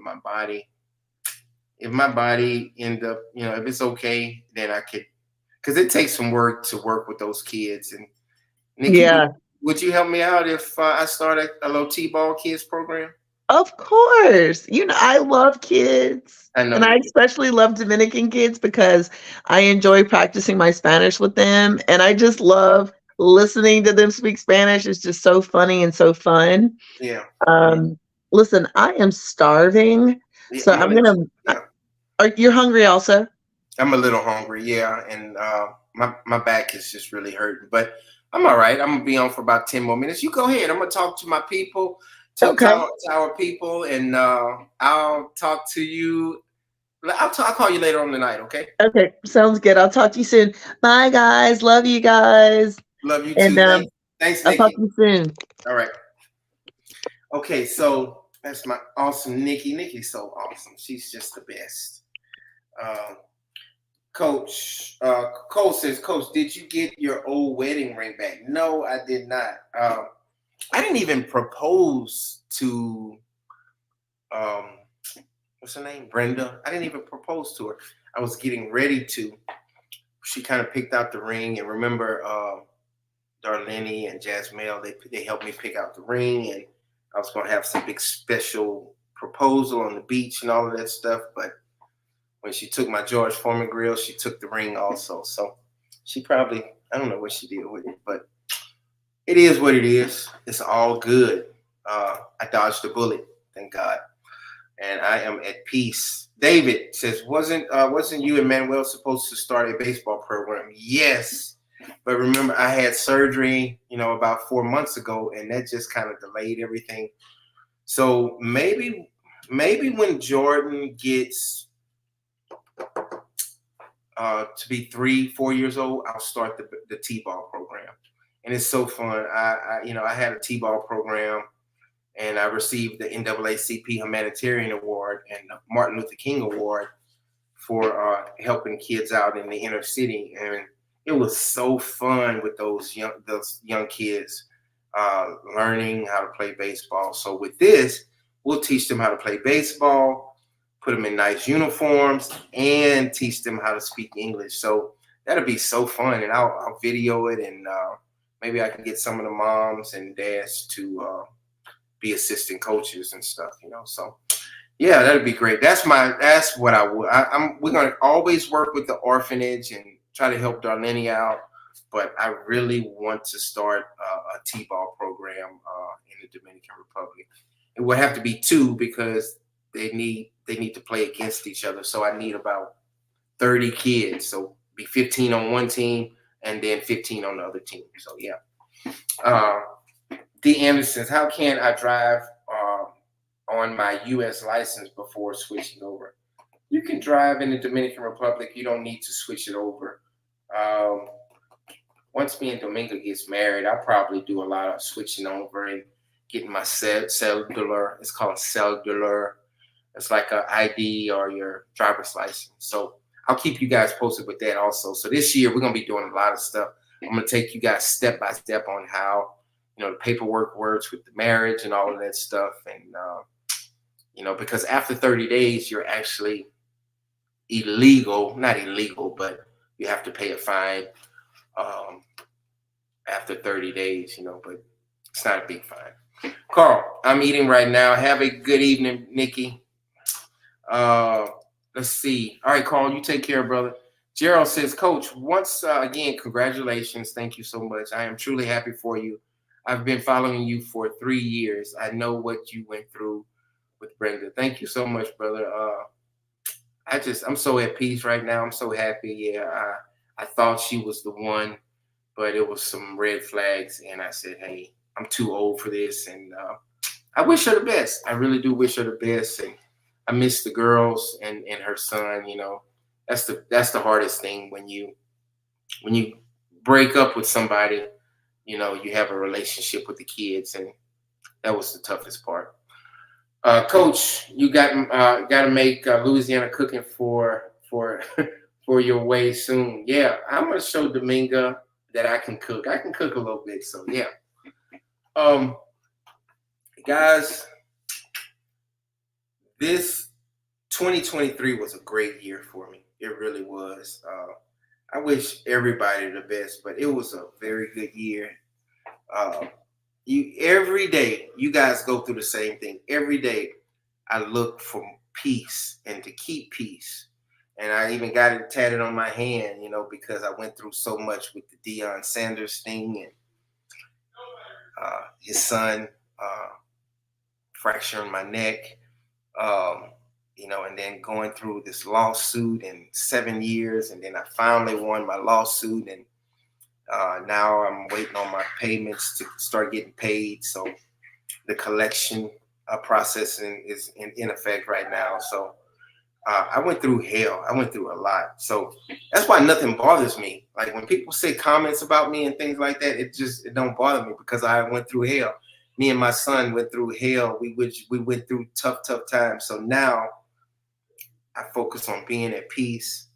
if my body end up, if it's okay, then I could, because it takes some work to work with those kids. And Nikki, yeah, would you help me out if I start a little T-ball kids program? Of course. I love kids. I know. And I especially love Dominican kids because I enjoy practicing my Spanish with them. And I just love listening to them speak Spanish. It's just so funny and so fun. Yeah. Listen, I am starving. Yeah, So I'm going to. Are you hungry also? I'm a little hungry, yeah. And my back is just really hurting. But I'm all right. I'm going to be on for about 10 more minutes. You go ahead. I'm going to talk to my people. Talk to our people, and I'll talk to you. I'll call you later on tonight, okay? Okay, sounds good. I'll talk to you soon. Bye, guys. Love you guys. Love you too. And thanks, Nikki. I'll talk to you soon. All right. Okay, so that's my awesome Nikki. Nikki's so awesome. She's just the best. Coach Cole says, Coach, did you get your old wedding ring back? No, I did not. I didn't even propose to what's her name? Brenda. I didn't even propose to her. I was getting ready to. She kind of picked out the ring, and remember Darlene and Jasmine, they helped me pick out the ring, and I was going to have some big special proposal on the beach and all of that stuff. But when she took my George Foreman grill, she took the ring also. So she probably, I don't know what she did with it, but it is what it is. It's all good. I dodged a bullet, thank God. And I am at peace. David says, wasn't you and Manuel supposed to start a baseball program? Yes. But remember, I had surgery, about 4 months ago, and that just kind of delayed everything. So maybe when Jordan gets to be 3-4 years old, I'll start the T-ball program. And it's so fun. I had a T-ball program, and I received the NAACP Humanitarian Award and the Martin Luther King Award for helping kids out in the inner city. And it was so fun with those young kids learning how to play baseball. So with this, we'll teach them how to play baseball, put them in nice uniforms, and teach them how to speak English. So that'll be so fun. And I'll video it, and maybe I can get some of the moms and dads to be assistant coaches and stuff, So yeah, that'd be great. That's what I would. We're gonna always work with the orphanage and try to help Darlene out, but I really want to start a T-ball program in the Dominican Republic. It would have to be 2 because they need to play against each other. So I need about 30 kids. So be 15 on one team and then 15 on the other team. So yeah. D. Anderson, how can I drive on my U.S. license before switching over? You can drive in the Dominican Republic. You don't need to switch it over. Once me and Domingo gets married, I'll probably do a lot of switching over and getting my cellular. It's called cellular. It's like an ID or your driver's license. So I'll keep you guys posted with that also. So this year, we're going to be doing a lot of stuff. I'm going to take you guys step by step on how the paperwork works with the marriage and all of that stuff. And, because after 30 days, you're actually not illegal, but you have to pay a fine after 30 days, but it's not a big fine. Carl, I'm eating right now. Have a good evening, Nikki. Let's see. All right, Carl, you take care, brother. Gerald says, Coach, once again, congratulations. Thank you so much. I am truly happy for you. I've been following you for 3 years. I know what you went through with Brenda. Thank you so much, brother. I'm so at peace right now. I'm so happy. Yeah, I thought she was the one, but it was some red flags. And I said, hey, I'm too old for this. And I wish her the best. I really do wish her the best. And I miss the girls and her son. That's the hardest thing when you break up with somebody. You have a relationship with the kids, and that was the toughest part. Coach, you got to make Louisiana cooking for your way soon. Yeah, I'm gonna show Dominga that I can cook. I can cook a little bit, so yeah. Guys, this 2023 was a great year for me. It really was. I wish everybody the best, but it was a very good year. Every day, you guys go through the same thing. Every day, I look for peace and to keep peace. And I even got it tatted on my hand, because I went through so much with the Deion Sanders thing and his son fracturing my neck, and then going through this lawsuit in 7 years. And then I finally won my lawsuit, and now I'm waiting on my payments to start getting paid. So the collection processing is in effect right now. So I went through hell. I went through a lot. So that's why nothing bothers me. Like when people say comments about me and things like that, it don't bother me because I went through hell. Me and my son went through hell. We went through tough times. So now I focus on being at peace,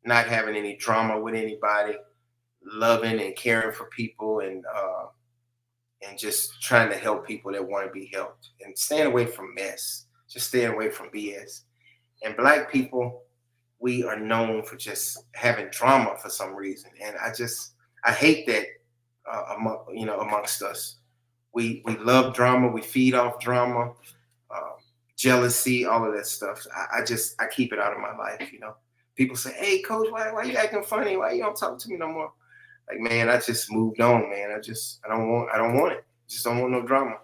not having any drama with anybody, loving and caring for people, and just trying to help people that want to be helped, and staying away from mess, just staying away from BS. And Black people, we are known for just having drama for some reason, and I hate that amongst us. We love drama. We feed off drama, jealousy, all of that stuff. I keep it out of my life. You know, people say, "Hey, coach, why you acting funny? Why you don't talk to me no more?" Like, man, I just moved on, man. I don't want it. Just don't want no drama.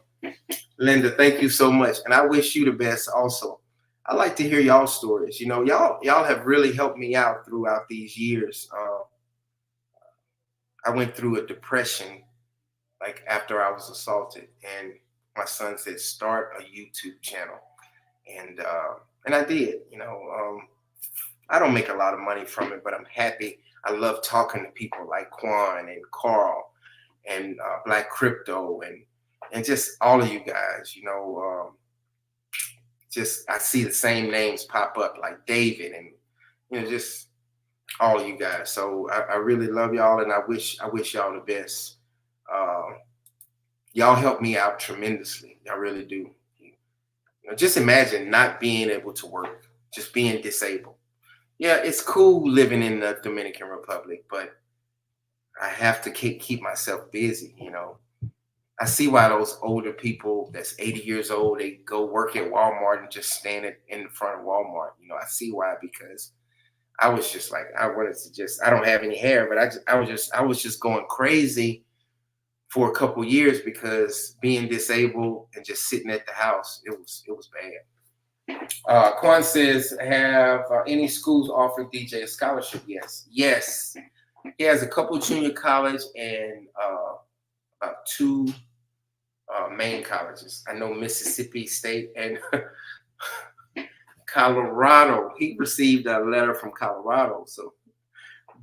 Linda, thank you so much, and I wish you the best. Also, I like to hear y'all stories. You know, y'all have really helped me out throughout these years. I went through a depression like after I was assaulted, and my son said, "Start a YouTube channel," and I did. You know, I don't make a lot of money from it, but I'm happy. I love talking to people like Quan and Carl and Black Crypto and just all of you guys. You know, just I see the same names pop up like David and you know just all of you guys. So I really love y'all, and I wish y'all the best. Y'all help me out tremendously. Y'all really do. You know, just imagine not being able to work, just being disabled. Yeah, it's cool living in the Dominican Republic, but I have to keep myself busy. You know, I see why those older people that's 80 years old, they go work at Walmart and just stand in front of Walmart. You know, I see why, because I was just like, I wanted to just, I don't have any hair, but I was just going crazy for a couple years because being disabled and just sitting at the house, it was bad. Quan says, have any schools offered DJ a scholarship? Yes. He has a couple junior college and about 2 main colleges. I know Mississippi State and Colorado. He received a letter from Colorado. So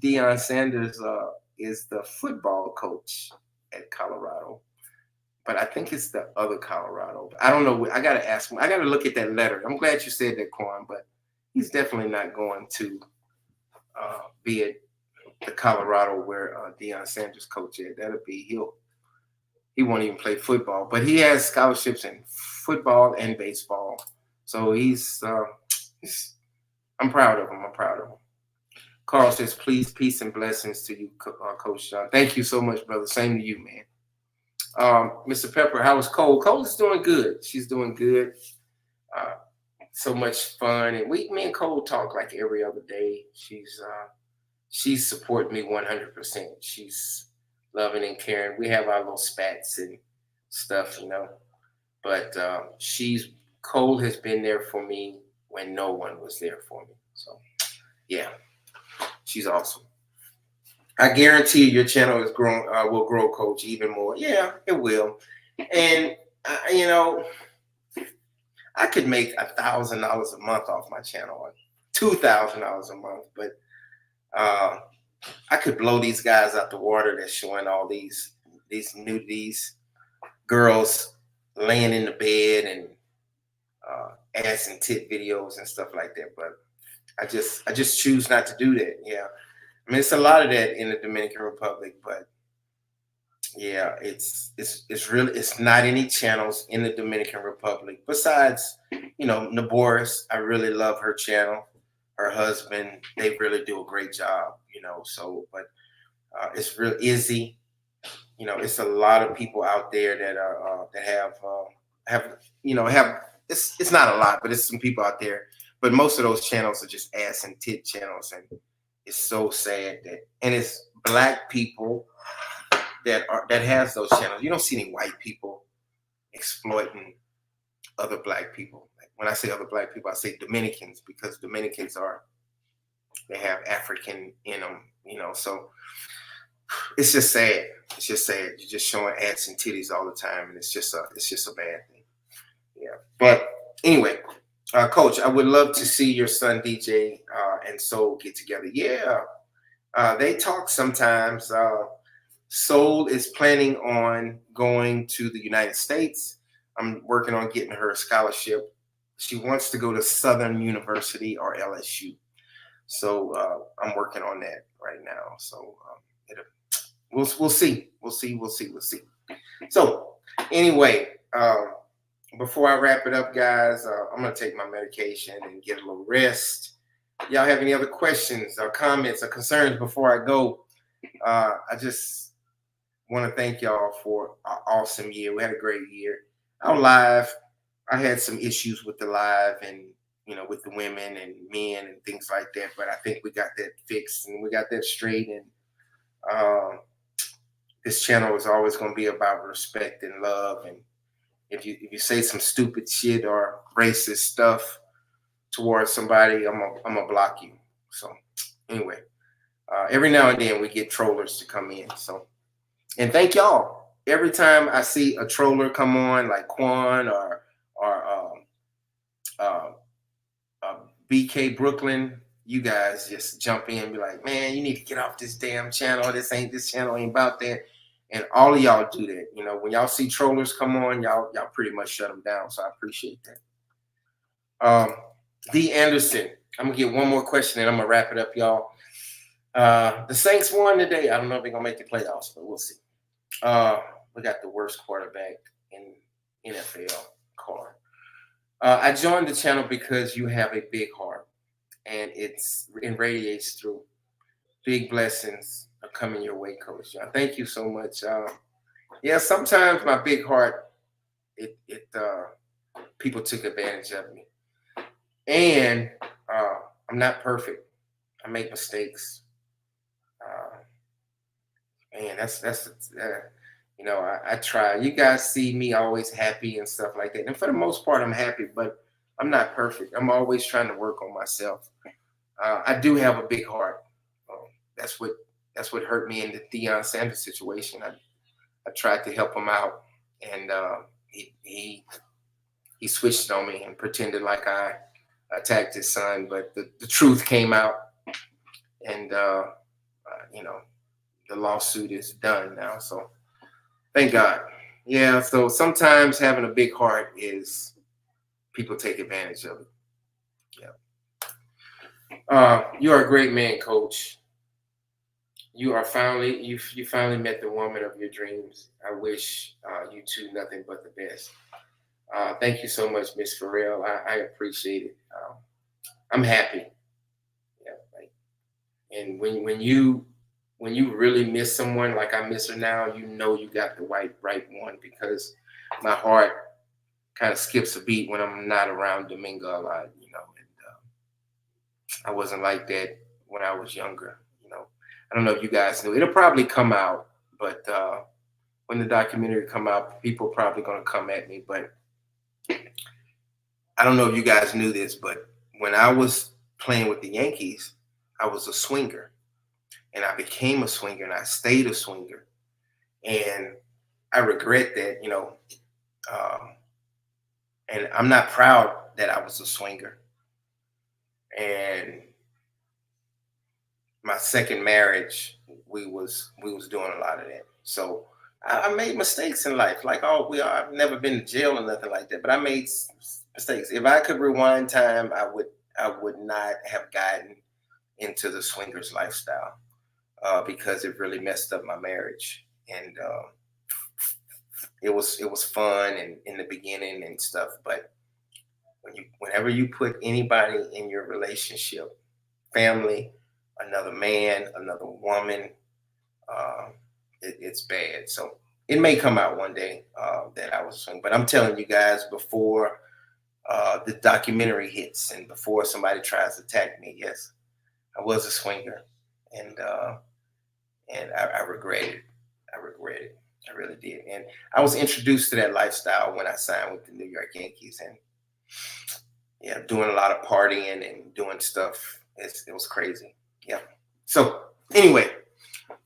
Deion Sanders is the football coach at Colorado, but I think it's the other Colorado. I don't know. I got to ask him. I got to look at that letter. I'm glad you said that, Quan, but he's definitely not going to be at the Colorado where Deion Sanders coach at. That'll be he won't even play football, but he has scholarships in football and baseball. So I'm proud of him. Carl says, please, peace and blessings to you, Coach John. Thank you so much, brother. Same to you, man. Mr. Pepper, how is Cole? Cole is doing good. She's doing good. So much fun. And me and Cole talk like every other day. She's supporting me 100%. She's loving and caring. We have our little spats and stuff, you know. But Cole has been there for me when no one was there for me. So, yeah. She's awesome. I guarantee your channel is will grow, Coach, even more. Yeah, it will. And you know, I could make $1,000 a month off my channel, $2,000 a month, but I could blow these guys out the water that's showing all these nudities, girls laying in the bed and ass and tit videos and stuff like that. But I just choose not to do that. Yeah. I mean, it's a lot of that in the Dominican Republic, but yeah, it's not any channels in the Dominican Republic besides, you know, Naboris. I really love her channel. Her husband, they really do a great job, you know. So, but it's real Izzy. You know, it's a lot of people out there that are that have it's not a lot, but it's some people out there. But most of those channels are just ass and tit channels, and it's so sad and it's Black people that has those channels. You don't see any white people exploiting other Black people. Like when I say other Black people, I say Dominicans, because Dominicans they have African in them, you know. So it's just sad. It's just sad. You're just showing ass and titties all the time, and it's just a bad thing. Yeah. But anyway. Coach, I would love to see your son DJ and Soul get together. Yeah, they talk sometimes. Soul is planning on going to the United States. I'm working on getting her a scholarship. She wants to go to Southern University or LSU. So I'm working on that right now. So we'll see. We'll see. So anyway. Before I wrap it up, guys, I'm going to take my medication and get a little rest. Y'all have any other questions or comments or concerns before I go? want to thank y'all for an awesome year. We had a great year. Our live, I had some issues with the live and, with the women and men and things like that, but I think we got that fixed and we got that straight. And this channel is always going to be about respect and love. And if you say some stupid shit or racist stuff towards somebody, I'm gonna block you. So anyway, every now and then we get trollers to come in. So, and thank y'all. Every time I see a troller come on, like Quan or BK Brooklyn, you guys just jump in and be like, man, you need to get off this damn channel. This channel ain't about that. And all of y'all do that. When y'all see trollers come on, y'all pretty much shut them down. So I appreciate that. D. Anderson, I'm gonna get one more question and I'm gonna wrap it up, y'all. The Saints won today. I don't know if they're gonna make the playoffs, but we'll see. We got the worst quarterback in NFL, Carr. I joined the channel because you have a big heart and it radiates through. Big blessings are coming your way, Coach John. Thank you so much. Yeah, sometimes my big heart, people took advantage of me. And I'm not perfect. I make mistakes. Man, I try. You guys see me always happy and stuff like that. And for the most part, I'm happy, but I'm not perfect. I'm always trying to work on myself. I do have a big heart. That's what hurt me in the Deion Sanders situation. I tried to help him out, and he switched on me and pretended like I attacked his son. But the truth came out, and the lawsuit is done now. So thank God. Yeah. So sometimes having a big heart is people take advantage of it. Yeah. You are a great man, Coach. You finally met the woman of your dreams. I wish you two nothing but the best. Thank you so much, Miss Farrell. I appreciate it. I'm happy. Yeah. And when you really miss someone like I miss her now, you got the right one, because my heart kind of skips a beat when I'm not around Domingo a lot, and I wasn't like that when I was younger. I don't know if you guys knew. It'll probably come out, but when the documentary come out, people are probably going to come at me. But I don't know if you guys knew this, but when I was playing with the Yankees, I was a swinger. And I became a swinger, and I stayed a swinger. And I regret that, and I'm not proud that I was a swinger. And my second marriage, we was doing a lot of that. So I made mistakes in life. Like, I've never been to jail or nothing like that, but I made mistakes. If I could rewind time, I would not have gotten into the swingers lifestyle. Because it really messed up my marriage, and it was fun and in the beginning and stuff. But whenever you put anybody in your relationship, family, another man, another woman, it's bad. So it may come out one day that I was swinging, but I'm telling you guys, before the documentary hits and before somebody tries to attack me, yes, I was a swinger, and I regret it. I really did. And I was introduced to that lifestyle when I signed with the New York Yankees, and yeah, doing a lot of partying and doing stuff. It was crazy. Yeah. So anyway,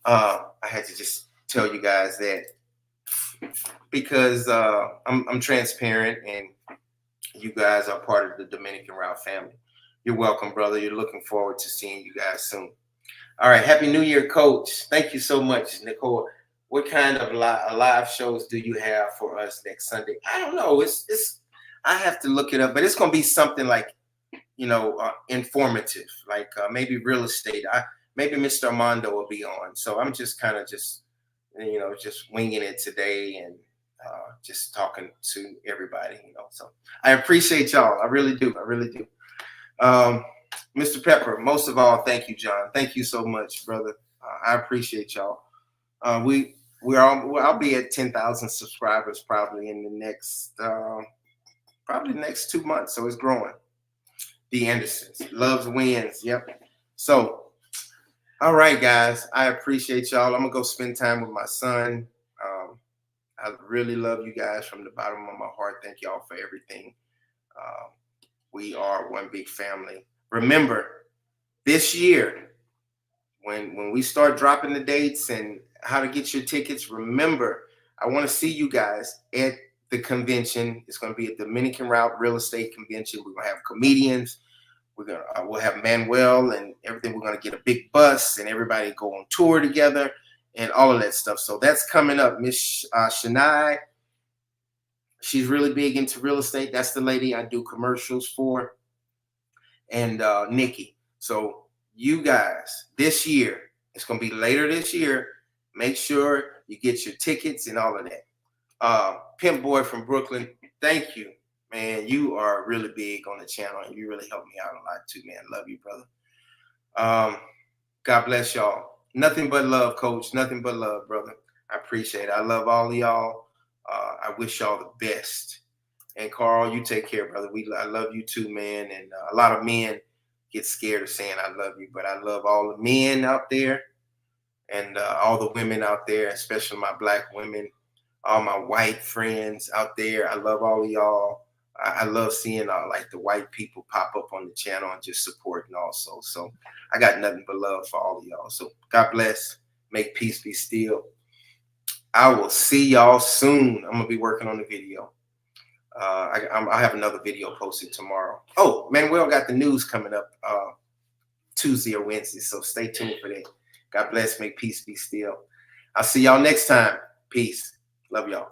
I had to just tell you guys that, because I'm transparent, and you guys are part of the Dominican Route family. You're welcome, brother. You're looking forward to seeing you guys soon. All right. Happy New Year, Coach. Thank you so much, Nicole. What kind of live shows do you have for us next Sunday? I don't know. I have to look it up, but it's going to be something like, informative, like maybe real estate. Maybe Mr. Armando will be on. So I'm just kind of just winging it today, and just talking to everybody, So I appreciate y'all. I really do. Mr. Pepper, most of all, thank you, John. Thank you so much, brother. I appreciate y'all. I'll be at 10,000 subscribers probably in the next 2 months. So it's growing. The Andersons, loves wins. Yep. So, all right, guys, I appreciate y'all. I'm gonna go spend time with my son. I really love you guys from the bottom of my heart. Thank y'all for everything. We are one big family. Remember, this year, when we start dropping the dates and how to get your tickets, remember, I want to see you guys at the convention. It's going to be a Dominican Route Real Estate Convention. We're going to have comedians. We'll have Manuel and everything. We're going to get a big bus and everybody go on tour together and all of that stuff. So that's coming up. Miss Shania, she's really big into real estate. That's the lady I do commercials for. And Nikki. So you guys, this year, it's going to be later this year. Make sure you get your tickets and all of that. Pimp Boy from Brooklyn, thank you, man. You are really big on the channel and you really helped me out a lot too, man. Love you, brother. God bless y'all. Nothing but love, coach. Nothing but love, brother. I appreciate it. I love all of y'all. I wish y'all the best. And Carl, you take care, brother. I love you too, man. And a lot of men get scared of saying I love you, but I love all the men out there and all the women out there, especially my black women, all my white friends out there. I love all of y'all. I love seeing like the white people pop up on the channel and just supporting also. So I got nothing but love for all of y'all. So God bless. Make peace be still. I will see y'all soon. I'm gonna be working on the video. I have another video posted tomorrow. Oh, Manuel got the news coming up Tuesday or Wednesday, so stay tuned for that. God bless. Make peace be still. I'll see y'all next time. Peace. Love y'all.